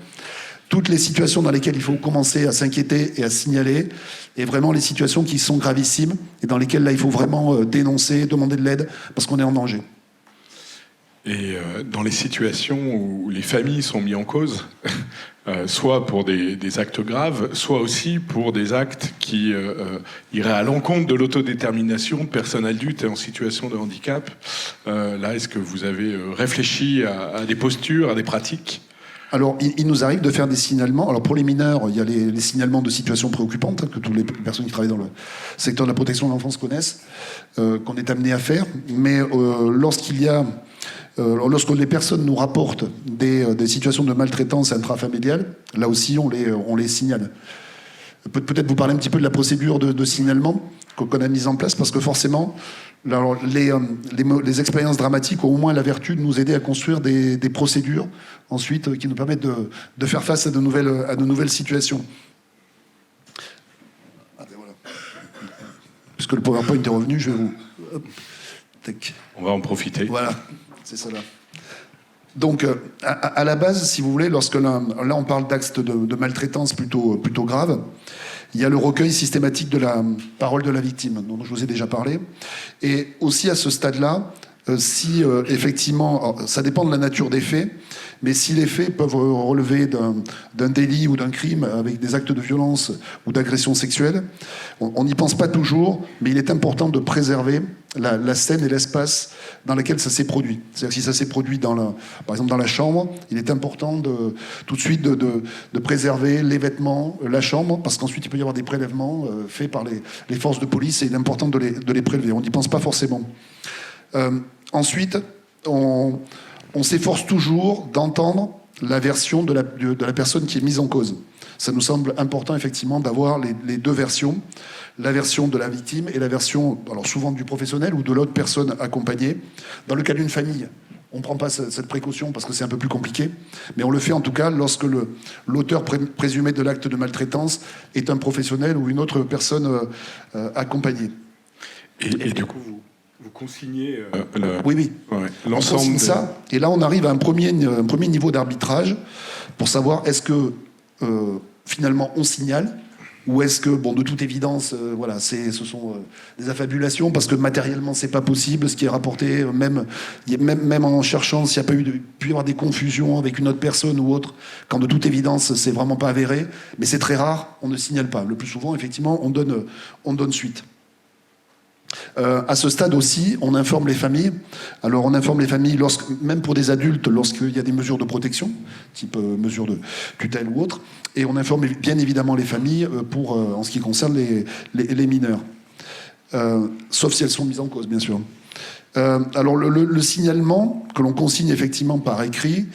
toutes les situations dans lesquelles il faut commencer à s'inquiéter et à signaler, et vraiment les situations qui sont gravissimes et dans lesquelles là il faut vraiment dénoncer, demander de l'aide parce qu'on est en danger. Et dans les situations où les familles sont mises en cause, soit pour des actes graves, soit aussi pour des actes qui iraient à l'encontre de l'autodétermination de personnes adultes et en situation de handicap, là, est-ce que vous avez réfléchi à des postures, à des pratiques ? Alors, il nous arrive de faire des signalements. Alors, pour les mineurs, il y a les signalements de situations préoccupantes que toutes les personnes qui travaillent dans le secteur de la protection de l'enfance connaissent, qu'on est amené à faire. Mais lorsque les personnes nous rapportent des situations de maltraitance intrafamiliale, là aussi, on les signale. Peut-être vous parler un petit peu de la procédure de signalement qu'on a mise en place, parce que forcément, les expériences dramatiques ont au moins la vertu de nous aider à construire des procédures, ensuite, qui nous permettent de faire face à de nouvelles situations. Voilà. Puisque le PowerPoint est revenu, je vais vous... Hop. Tac. On va en profiter. Voilà, c'est ça là. Donc, à la base, si vous voulez, lorsque là on parle d'actes de maltraitance plutôt graves, il y a le recueil systématique de la parole de la victime, dont je vous ai déjà parlé. Et aussi à ce stade-là, si effectivement, alors, ça dépend de la nature des faits, mais si les faits peuvent relever d'un délit ou d'un crime avec des actes de violence ou d'agression sexuelle, on n'y pense pas toujours, mais il est important de préserver la scène et l'espace dans lequel ça s'est produit. C'est-à-dire si ça s'est produit par exemple dans la chambre, il est important tout de suite de préserver les vêtements, la chambre, parce qu'ensuite il peut y avoir des prélèvements faits par les forces de police et il est important de les prélever. On n'y pense pas forcément. Ensuite, on s'efforce toujours d'entendre la version de la personne qui est mise en cause. Ça nous semble important, effectivement, d'avoir les deux versions, la version de la victime et la version, alors souvent du professionnel ou de l'autre personne accompagnée. Dans le cas d'une famille, on ne prend pas cette précaution parce que c'est un peu plus compliqué, mais on le fait en tout cas lorsque l'auteur présumé de l'acte de maltraitance est un professionnel ou une autre personne accompagnée. Et du coup, vous consignez oui. Ouais, l'ensemble. On consigne ça, et là on arrive à un premier niveau d'arbitrage pour savoir est-ce que finalement on signale ou est-ce que, de toute évidence, voilà, ce sont des affabulations parce que matériellement c'est pas possible, ce qui est rapporté, même en cherchant s'il n'y a pas pu y avoir des confusions avec une autre personne ou autre, quand de toute évidence c'est vraiment pas avéré, mais c'est très rare, on ne signale pas. Le plus souvent, effectivement, on donne suite. À ce stade aussi, on informe les familles. Alors, on informe les familles, même pour des adultes, lorsqu'il y a des mesures de protection, type mesures de tutelle ou autre, et on informe bien évidemment les familles en ce qui concerne les mineurs. Sauf si elles sont mises en cause, bien sûr. Alors, le signalement, que l'on consigne effectivement par écrit,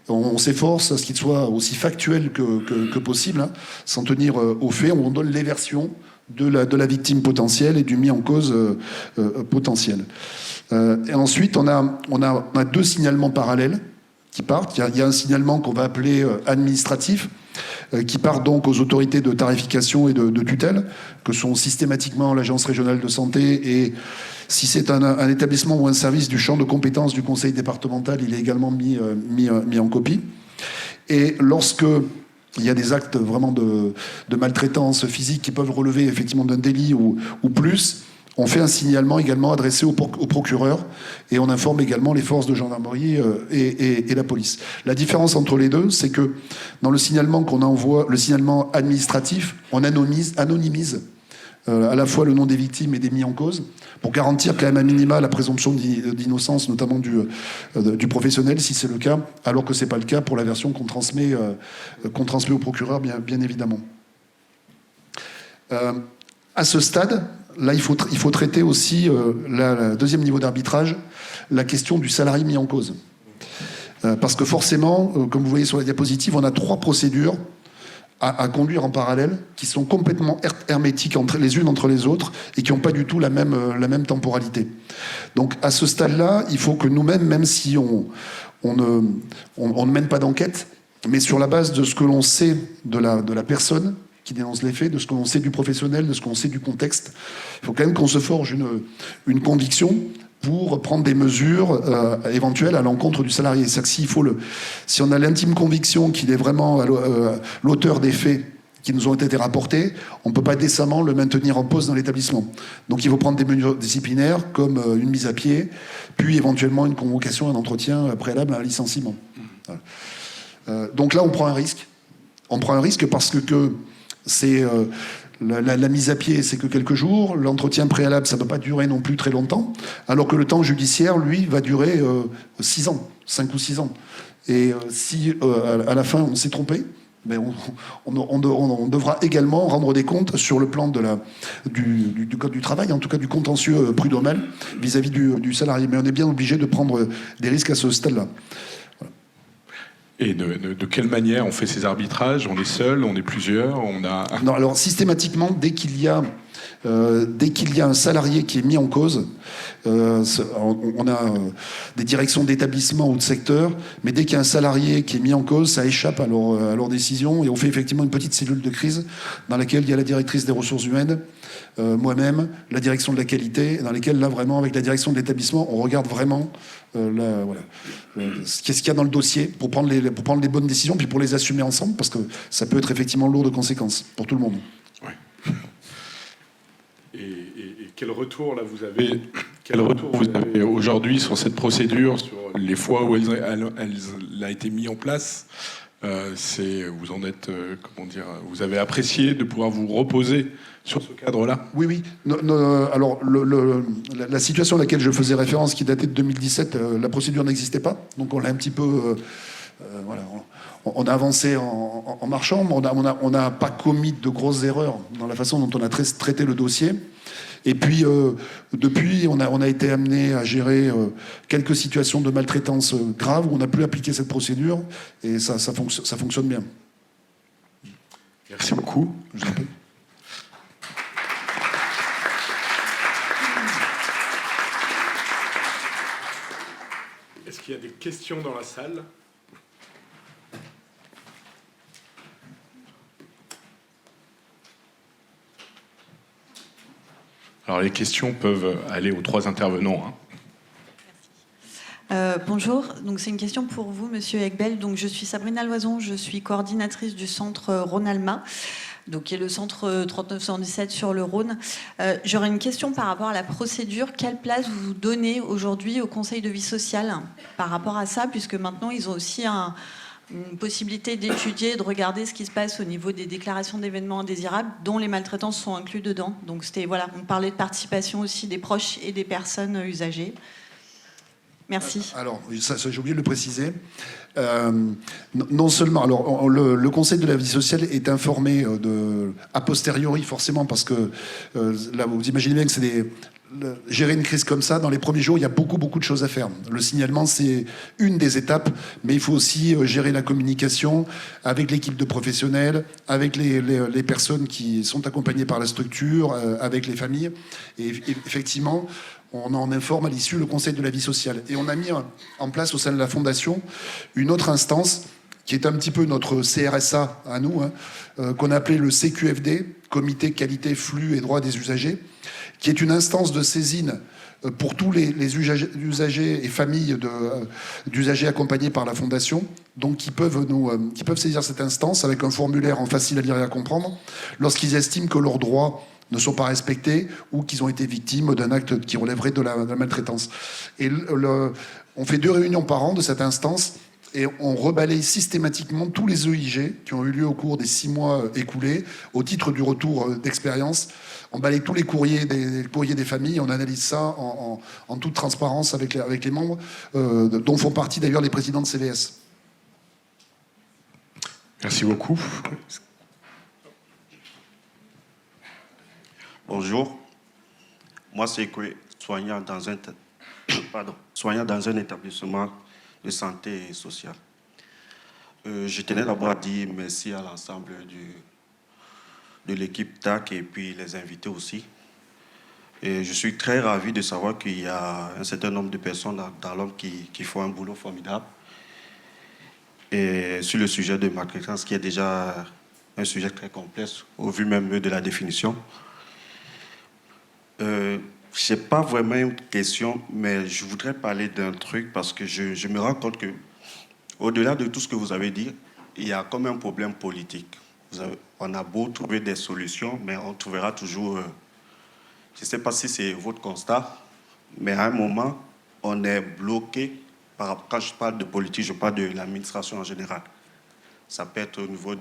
on s'efforce à ce qu'il soit aussi factuel que possible, hein, sans tenir aux faits. On donne les versions de la victime potentielle et du mis en cause potentiel. Et ensuite, on a deux signalements parallèles qui partent. Il y a un signalement qu'on va appeler administratif, qui part donc aux autorités de tarification et de tutelle, que sont systématiquement l'Agence régionale de santé, et si c'est un établissement ou un service du champ de compétences du conseil départemental, il est également mis en copie. Et lorsque il y a des actes vraiment de maltraitance physique qui peuvent relever effectivement d'un délit ou plus, on fait un signalement également adressé au procureur et on informe également les forces de gendarmerie et la police. La différence entre les deux, c'est que dans le signalement qu'on envoie, le signalement administratif, on anonymise à la fois le nom des victimes et des mis en cause, pour garantir quand même à minima la présomption d'innocence, notamment du professionnel, si c'est le cas, alors que c'est pas le cas pour la version qu'on transmet au procureur, bien évidemment. À ce stade, là, il faut traiter aussi, le deuxième niveau d'arbitrage, la question du salarié mis en cause. Parce que forcément, comme vous voyez sur la diapositive, on a 3 procédures à conduire en parallèle, qui sont complètement hermétiques les unes entre les autres et qui n'ont pas du tout la même temporalité. Donc à ce stade-là, il faut que nous-mêmes, même si on ne mène pas d'enquête, mais sur la base de ce que l'on sait de la personne qui dénonce les faits, de ce que l'on sait du professionnel, de ce qu'on sait du contexte. Il faut quand même qu'on se forge une conviction pour prendre des mesures éventuelles à l'encontre du salarié. C'est-à-dire que si on a l'intime conviction qu'il est vraiment l'auteur des faits qui nous ont été rapportés, on ne peut pas décemment le maintenir en poste dans l'établissement. Donc il faut prendre des mesures disciplinaires comme une mise à pied, puis éventuellement une convocation, un entretien préalable à un licenciement. Voilà. Donc là, on prend un risque. On prend un risque parce que c'est la mise à pied, c'est que quelques jours. L'entretien préalable, ça ne peut pas durer non plus très longtemps. Alors que le temps judiciaire, lui, va durer 6 ans, 5 ou 6 ans. Et si à la fin, on s'est trompé, ben on devra également rendre des comptes sur le plan du Code du travail, en tout cas du contentieux prud'homal vis-à-vis du salarié. Mais on est bien obligé de prendre des risques à ce stade-là. Et de quelle manière on fait ces arbitrages? On est seul, on est plusieurs, on a... Non, alors systématiquement, dès qu'il y a un salarié qui est mis en cause, on a des directions d'établissement ou de secteur, mais dès qu'il y a un salarié qui est mis en cause, ça échappe à leur décision, et on fait effectivement une petite cellule de crise dans laquelle il y a la directrice des ressources humaines, moi-même, la direction de la qualité, dans lesquelles, là, vraiment, avec la direction de l'établissement, on regarde vraiment ce qu'il y a dans le dossier pour prendre les bonnes décisions, puis pour les assumer ensemble, parce que ça peut être effectivement lourd de conséquences pour tout le monde. Ouais. Et quel retour vous avez aujourd'hui sur cette procédure, sur les fois où elle a été mise en place? Vous en êtes, vous avez apprécié de pouvoir vous reposer sur ce cadre-là? Oui. Alors, la situation à laquelle je faisais référence, qui datait de 2017, la procédure n'existait pas. Donc, on l'a un petit peu... on a avancé en marchant, mais on n'a pas commis de grosses erreurs dans la façon dont on a traité le dossier. Et puis, depuis, on a été amené à gérer quelques situations de maltraitance graves où on n'a plus appliqué cette procédure, et ça fonctionne bien. Merci beaucoup. Je vous en prie. Est-ce qu'il y a des questions dans la salle? Alors les questions peuvent aller aux 3 intervenants. Bonjour, donc c'est une question pour vous, Monsieur Egbel. Donc je suis Sabrina Loison, je suis coordinatrice du centre Rhône-Alma, donc qui est le centre 3917 sur le Rhône. J'aurais une question par rapport à la procédure. Quelle place vous donnez aujourd'hui au Conseil de vie sociale par rapport à ça, puisque maintenant ils ont aussi une possibilité d'étudier, de regarder ce qui se passe au niveau des déclarations d'événements indésirables, dont les maltraitances sont inclus dedans. Donc on parlait de participation aussi des proches et des personnes usagées. Merci. Alors, ça, j'ai oublié de le préciser. Non seulement, alors le Conseil de la vie sociale est informé a posteriori, forcément, parce que là, vous imaginez bien que gérer une crise comme ça, dans les premiers jours, il y a beaucoup de choses à faire. Le signalement, c'est une des étapes, mais il faut aussi gérer la communication avec l'équipe de professionnels, avec les personnes qui sont accompagnées par la structure, avec les familles. Et effectivement, on en informe à l'issue le Conseil de la vie sociale. Et on a mis en place au sein de la Fondation une autre instance qui est un petit peu notre CRSA à nous, qu'on appelait le CQFD, Comité Qualité, Flux et Droits des Usagers, qui est une instance de saisine pour tous les usagers et familles d'usagers accompagnés par la Fondation, donc qui peuvent saisir cette instance avec un formulaire en facile à lire et à comprendre, lorsqu'ils estiment que leurs droits ne sont pas respectés ou qu'ils ont été victimes d'un acte qui relèverait de la maltraitance. Et on fait 2 réunions par an de cette instance, et on rebalaye systématiquement tous les EIG qui ont eu lieu au cours des 6 mois écoulés, au titre du retour d'expérience. On balaye tous les courriers des familles, on analyse ça en toute transparence avec les membres, dont font partie d'ailleurs les présidents de CVS. Merci beaucoup. Bonjour, moi c'est soignant dans un établissement de santé sociale. Je tenais d'abord à dire merci à l'ensemble de l'équipe TAC et puis les invités aussi. Et je suis très ravi de savoir qu'il y a un certain nombre de personnes dans l'homme qui font un boulot formidable. Et sur le sujet de maltraitance, qui est déjà un sujet très complexe, au vu même de la définition. Je n'ai pas vraiment une question, mais je voudrais parler d'un truc parce que je me rends compte que, au-delà de tout ce que vous avez dit, il y a comme un problème politique. On a beau trouver des solutions, mais on trouvera toujours... je ne sais pas si c'est votre constat, mais à un moment, on est bloqué. Quand je parle de politique, je parle de l'administration en général. Ça peut être au niveau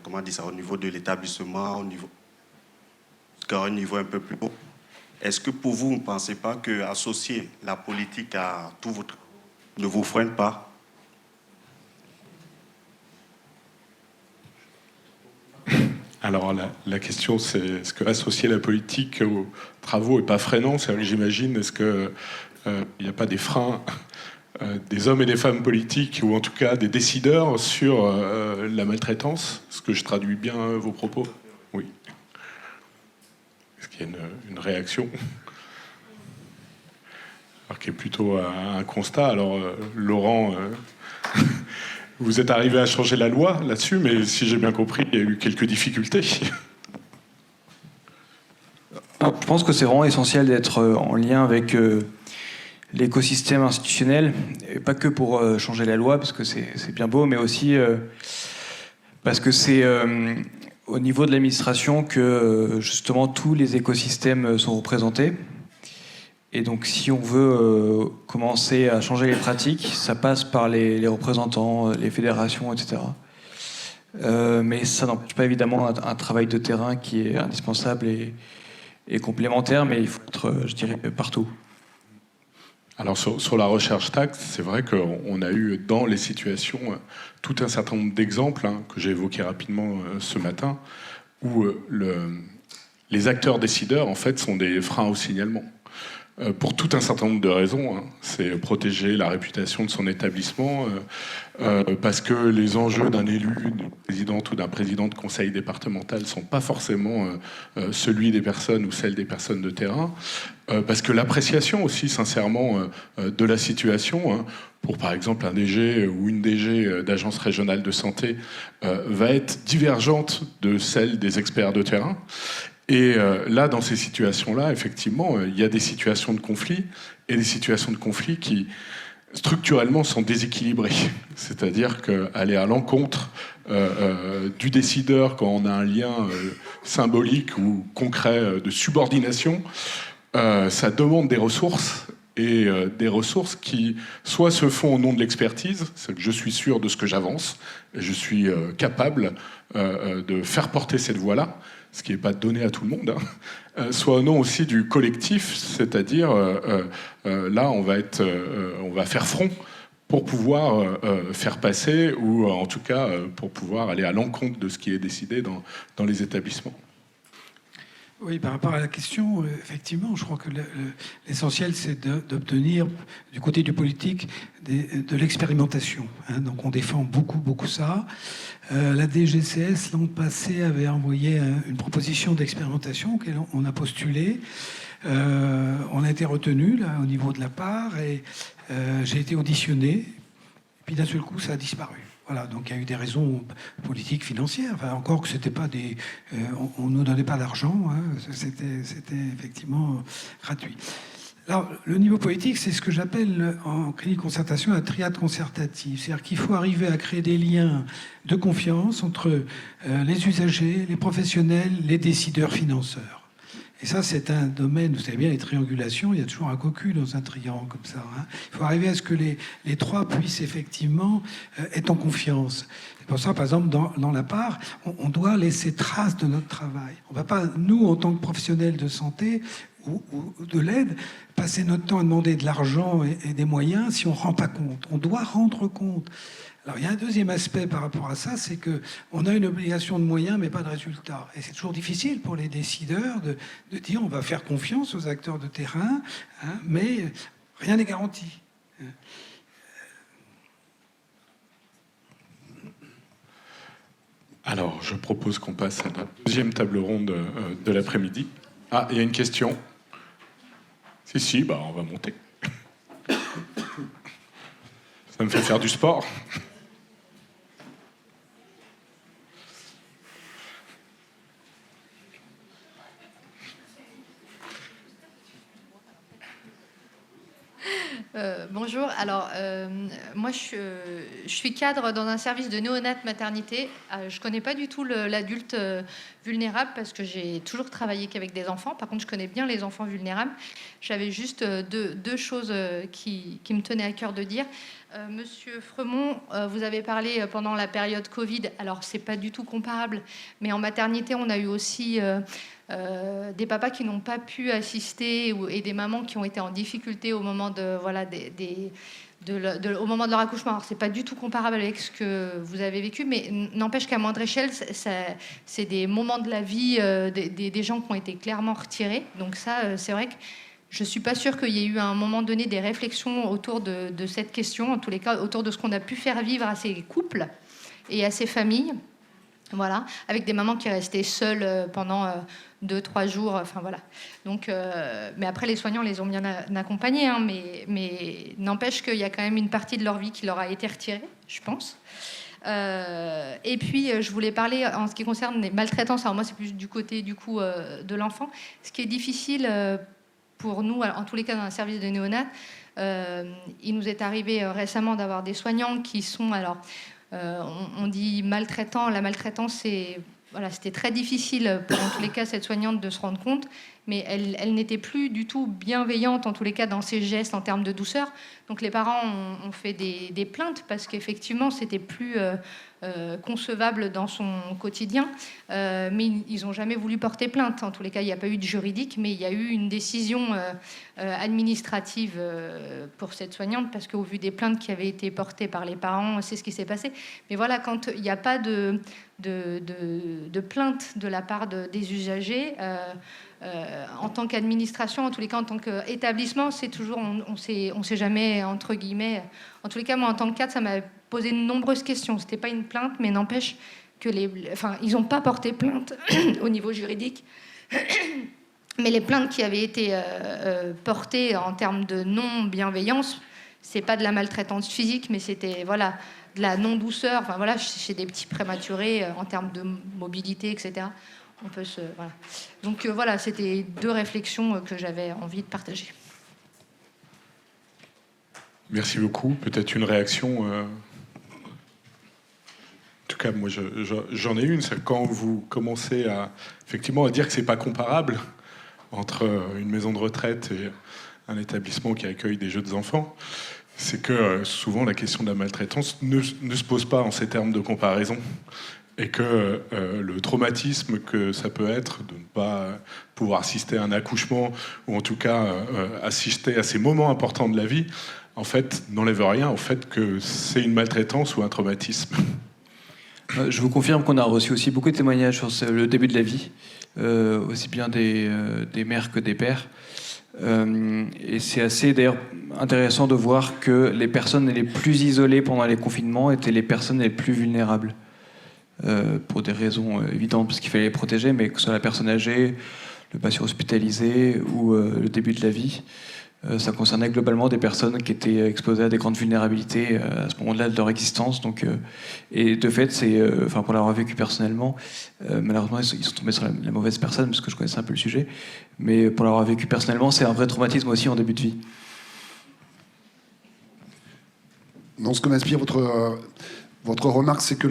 comment dire ça, au niveau de l'établissement, à un niveau un peu plus haut. Est-ce que pour vous ne pensez pas qu'associer la politique à tout votre... ne vous freine pas? Alors la question, c'est est-ce que associer la politique aux travaux n'est pas freinant? C'est-à-dire que j'imagine, est-ce qu'il n'y a pas des freins des hommes et des femmes politiques, ou en tout cas des décideurs, sur la maltraitance? Est-ce que je traduis bien vos propos? Oui. Est-ce qu'il y a une réaction? Alors qui est plutôt un constat. Alors Laurent... Vous êtes arrivé à changer la loi là-dessus, mais si j'ai bien compris, il y a eu quelques difficultés. Je pense que c'est vraiment essentiel d'être en lien avec l'écosystème institutionnel, et pas que pour changer la loi, parce que c'est bien beau, mais aussi parce que c'est au niveau de l'administration que justement tous les écosystèmes sont représentés. Et donc, si on veut commencer à changer les pratiques, ça passe par les représentants, les fédérations, etc. Mais ça n'empêche pas évidemment un travail de terrain qui est indispensable et complémentaire, mais il faut être, je dirais, partout. Alors, sur la recherche taxe, c'est vrai qu'on a eu dans les situations tout un certain nombre d'exemples que j'ai évoqués rapidement ce matin, où les acteurs décideurs, en fait, sont des freins au signalement. Pour tout un certain nombre de raisons. C'est protéger la réputation de son établissement, parce que les enjeux d'un élu, d'une présidente ou d'un président de conseil départemental ne sont pas forcément celui des personnes ou celle des personnes de terrain, parce que l'appréciation aussi, sincèrement, de la situation, pour par exemple un DG ou une DG d'agence régionale de santé, va être divergente de celle des experts de terrain. Et là, dans ces situations-là, effectivement, il y a des situations de conflit, et des situations de conflit qui, structurellement, sont déséquilibrées. C'est-à-dire qu'aller à l'encontre du décideur quand on a un lien symbolique ou concret de subordination, ça demande des ressources, et des ressources qui soit se font au nom de l'expertise, c'est que je suis sûr de ce que j'avance, et je suis capable de faire porter cette voix-là, ce qui n'est pas donné à tout le monde, soit au nom aussi du collectif, c'est-à-dire là on va faire front pour pouvoir faire passer, ou en tout cas pour pouvoir aller à l'encontre de ce qui est décidé dans les établissements. Oui, par rapport à la question, effectivement, je crois que l'essentiel, c'est d'obtenir, du côté du politique, de l'expérimentation. Donc on défend beaucoup ça. La DGCS, l'an passé, avait envoyé une proposition d'expérimentation qu'on a postulée. On a été retenu là, au niveau de la part, et j'ai été auditionné. Et puis d'un seul coup, ça a disparu. Voilà, donc il y a eu des raisons politiques, financières. Enfin, encore que c'était pas des, on nous donnait pas d'argent. C'était effectivement gratuit. Alors, le niveau politique, c'est ce que j'appelle en clinique concertation la triade concertative. C'est-à-dire qu'il faut arriver à créer des liens de confiance entre les usagers, les professionnels, les décideurs, financeurs. Et ça, c'est un domaine, vous savez bien, les triangulations, il y a toujours un cocu dans un triangle comme ça. Il faut arriver à ce que les trois puissent effectivement être en confiance. C'est pour ça, par exemple, dans la part, on doit laisser trace de notre travail. On ne va pas, nous, en tant que professionnels de santé ou de l'aide, passer notre temps à demander de l'argent et des moyens si on ne rend pas compte. On doit rendre compte. Alors, il y a un deuxième aspect par rapport à ça, c'est qu'on a une obligation de moyens, mais pas de résultats. Et c'est toujours difficile pour les décideurs de dire on va faire confiance aux acteurs de terrain, mais rien n'est garanti. Alors, je propose qu'on passe à la deuxième table ronde de l'après-midi. Ah, il y a une question. Si, on va monter. Ça me fait faire du sport. Bonjour, alors moi je suis cadre dans un service de néonat maternité. Je connais pas du tout l'adulte vulnérable parce que j'ai toujours travaillé qu'avec des enfants. Par contre, je connais bien les enfants vulnérables. J'avais juste deux choses qui me tenaient à cœur de dire. Monsieur Fremont, vous avez parlé pendant la période Covid. Alors, c'est pas du tout comparable, mais en maternité, on a eu aussi des papas qui n'ont pas pu assister et des mamans qui ont été en difficulté au moment de au moment de leur accouchement. Alors, c'est pas du tout comparable avec ce que vous avez vécu, mais n'empêche qu'à moindre échelle, c'est des moments de la vie des gens qui ont été clairement retirés. Donc ça, c'est vrai que je suis pas sûre qu'il y ait eu à un moment donné des réflexions autour de cette question, en tous les cas, autour de ce qu'on a pu faire vivre à ces couples et à ces familles. Voilà, avec des mamans qui restaient seules pendant 2-3 jours, enfin voilà. Donc, mais après, les soignants les ont bien accompagnés, hein, mais n'empêche qu'il y a quand même une partie de leur vie qui leur a été retirée, je pense. Et puis, je voulais parler en ce qui concerne les maltraitances. Alors moi, c'est plus du côté du coup de l'enfant. Ce qui est difficile pour nous, en tous les cas dans un service de néonat, il nous est arrivé récemment d'avoir des soignants qui sont alors on dit maltraitant. La maltraitance, c'était très difficile pour, en tous les cas, cette soignante de se rendre compte, mais elle n'était plus du tout bienveillante, en tous les cas, dans ses gestes, en termes de douceur. Donc les parents ont fait des plaintes parce qu'effectivement, c'était plus concevable dans son quotidien. Mais ils n'ont jamais voulu porter plainte. En tous les cas, il n'y a pas eu de juridique, mais il y a eu une décision administrative pour cette soignante, parce qu'au vu des plaintes qui avaient été portées par les parents, c'est ce qui s'est passé. Mais voilà, quand il n'y a pas de plainte de la part des usagers, en tant qu'administration, en tous les cas en tant qu'établissement, c'est toujours, on sait jamais, entre guillemets. En tous les cas, moi en tant que cadre, ça m'a posé de nombreuses questions. C'était pas une plainte, mais n'empêche que ils n'ont pas porté plainte au niveau juridique. Mais les plaintes qui avaient été portées en termes de non-bienveillance, c'est pas de la maltraitance physique, mais c'était de la non-douceur. Enfin voilà, chez des petits prématurés en termes de mobilité, etc. On peut voilà. Donc voilà, c'était deux réflexions que j'avais envie de partager. Merci beaucoup. Peut-être une réaction. En tout cas, moi, j'en ai une. C'est quand vous commencez effectivement à dire que c'est pas comparable entre une maison de retraite et un établissement qui accueille des jeunes enfants. C'est que souvent la question de la maltraitance ne se pose pas en ces termes de comparaison. Et que le traumatisme que ça peut être de ne pas pouvoir assister à un accouchement, ou en tout cas assister à ces moments importants de la vie, en fait, n'enlève rien au fait que c'est une maltraitance ou un traumatisme. Je vous confirme qu'on a reçu aussi beaucoup de témoignages sur le début de la vie, aussi bien des mères que des pères. Et c'est assez d'ailleurs intéressant de voir que les personnes les plus isolées pendant les confinements étaient les personnes les plus vulnérables. Pour des raisons évidentes, parce qu'il fallait les protéger, mais que ce soit la personne âgée, le patient hospitalisé ou le début de la vie, ça concernait globalement des personnes qui étaient exposées à des grandes vulnérabilités à ce moment-là de leur existence. Donc, et de fait, pour l'avoir vécu personnellement, malheureusement, ils sont tombés sur la mauvaise personne, parce que je connaissais un peu le sujet, mais pour l'avoir vécu personnellement, c'est un vrai traumatisme aussi en début de vie. Non, ce que m'inspire votre remarque, c'est que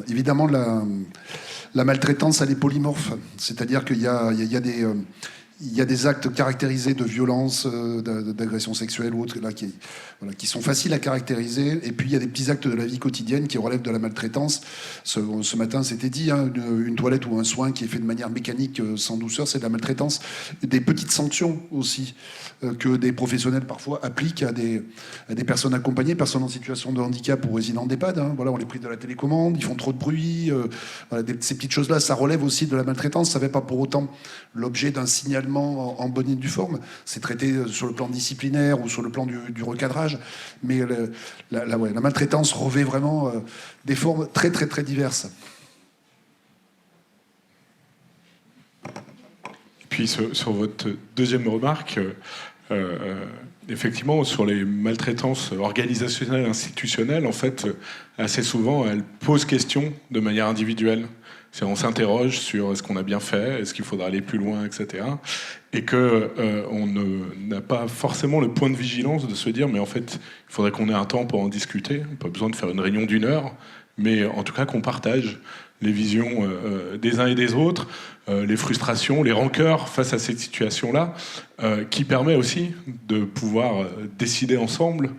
évidemment la maltraitance, elle est polymorphe. C'est-à-dire qu'il y a des actes caractérisés de violence, d'agression sexuelle ou autre, qui sont faciles à caractériser. Et puis il y a des petits actes de la vie quotidienne qui relèvent de la maltraitance. Ce matin, c'était dit, hein, une toilette ou un soin qui est fait de manière mécanique, sans douceur, c'est de la maltraitance. Des petites sanctions aussi, que des professionnels parfois appliquent à des personnes accompagnées, personnes en situation de handicap ou résidents d'EHPAD. Hein. Voilà, on les prive de la télécommande, ils font trop de bruit. Ces petites choses-là, ça relève aussi de la maltraitance. Ça ne fait pas pour autant l'objet d'un signalement en bonne et due forme. C'est traité sur le plan disciplinaire ou sur le plan du recadrage. Mais la maltraitance revêt vraiment des formes très, très, très diverses. Puis sur votre deuxième remarque, Effectivement, sur les maltraitances organisationnelles, institutionnelles, en fait, assez souvent, elles posent question de manière individuelle. On s'interroge sur est-ce qu'on a bien fait, est-ce qu'il faudra aller plus loin, etc. Et qu'on n'a pas forcément le point de vigilance de se dire mais en fait, il faudrait qu'on ait un temps pour en discuter. Pas besoin de faire une réunion d'1 heure, mais en tout cas qu'on partage les visions des uns et des autres, les frustrations, les rancœurs face à cette situation-là, qui permet aussi de pouvoir décider ensemble,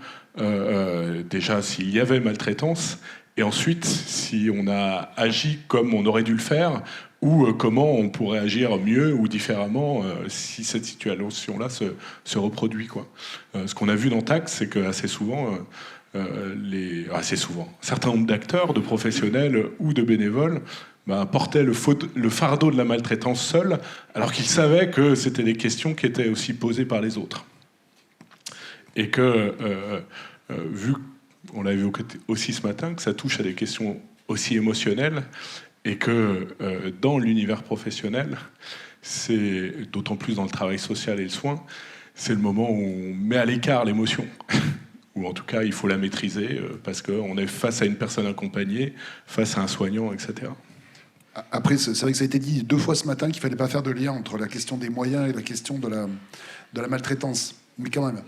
déjà s'il y avait maltraitance, et ensuite si on a agi comme on aurait dû le faire, ou comment on pourrait agir mieux ou différemment si cette situation-là se reproduit, quoi. Ce qu'on a vu dans TAC, c'est qu'assez souvent... assez souvent, un certain nombre d'acteurs, de professionnels ou de bénévoles portaient le fardeau de la maltraitance seul, alors qu'ils savaient que c'était des questions qui étaient aussi posées par les autres. Et que, vu, on l'a vu aussi ce matin, que ça touche à des questions aussi émotionnelles, et que dans l'univers professionnel, c'est d'autant plus dans le travail social et le soin, c'est le moment où on met à l'écart l'émotion. Ou en tout cas, il faut la maîtriser parce qu'on est face à une personne accompagnée, face à un soignant, etc. Après, c'est vrai que ça a été dit 2 fois ce matin qu'il ne fallait pas faire de lien entre la question des moyens et la question de la maltraitance. Mais quand même,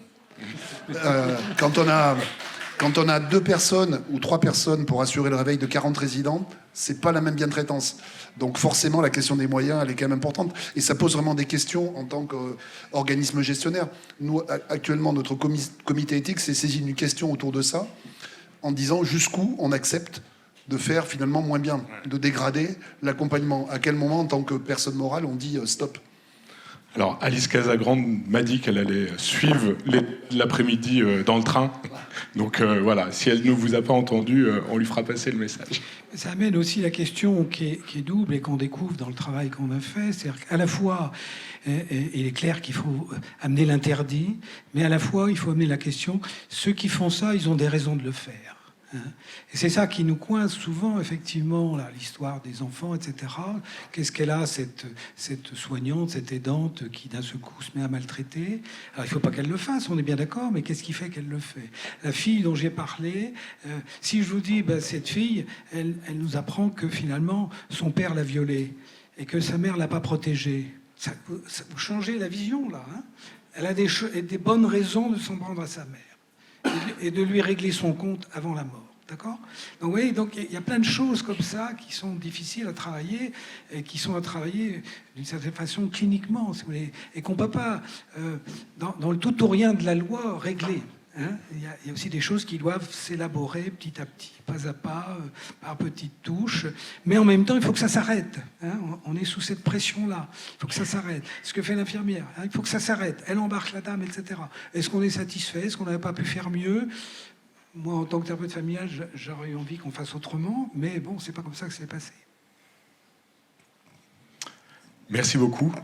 quand on a 2 personnes ou 3 personnes pour assurer le réveil de 40 résidents, c'est pas la même bientraitance. Donc forcément, la question des moyens, elle est quand même importante. Et ça pose vraiment des questions en tant qu'organisme gestionnaire. Nous, actuellement, notre comité éthique s'est saisi d'une question autour de ça, en disant jusqu'où on accepte de faire finalement moins bien, de dégrader l'accompagnement. À quel moment, en tant que personne morale, on dit stop ? Alors, Alice Casagrande m'a dit qu'elle allait suivre l'après-midi dans le train. Donc voilà, si elle ne vous a pas entendu, on lui fera passer le message. Ça amène aussi la question qui est double et qu'on découvre dans le travail qu'on a fait. C'est-à-dire qu'à la fois, il est clair qu'il faut amener l'interdit, mais à la fois, il faut amener la question, ceux qui font ça, ils ont des raisons de le faire. Et c'est ça qui nous coince souvent, effectivement, là, l'histoire des enfants, etc. Qu'est-ce qu'elle a, cette soignante, cette aidante qui d'un seul coup se met à maltraiter? Alors il ne faut pas qu'elle le fasse, on est bien d'accord, mais qu'est-ce qui fait qu'elle le fait? La fille dont j'ai parlé, si je vous dis, cette fille, elle nous apprend que finalement son père l'a violée et que sa mère l'a pas protégée. Ça, vous changez la vision là. Hein, elle a des bonnes raisons de s'en prendre à sa mère et de lui régler son compte avant la mort. D'accord ? Donc, vous voyez, il y a plein de choses comme ça qui sont difficiles à travailler et qui sont à travailler d'une certaine façon cliniquement, si vous voulez, et qu'on ne peut pas, dans le tout ou rien de la loi, régler. Hein, il y a aussi des choses qui doivent s'élaborer petit à petit, pas à pas, par petites touches. Mais en même temps, il faut que ça s'arrête. Hein, on est sous cette pression-là. Il faut que ça s'arrête. Ce que fait l'infirmière, hein, il faut que ça s'arrête. Elle embarque la dame, etc. Est-ce qu'on est satisfait? Est-ce qu'on n'avait pas pu faire mieux? Moi, en tant que thérapeute familial, j'aurais eu envie qu'on fasse autrement. Mais bon, c'est pas comme ça que c'est passé. Merci beaucoup.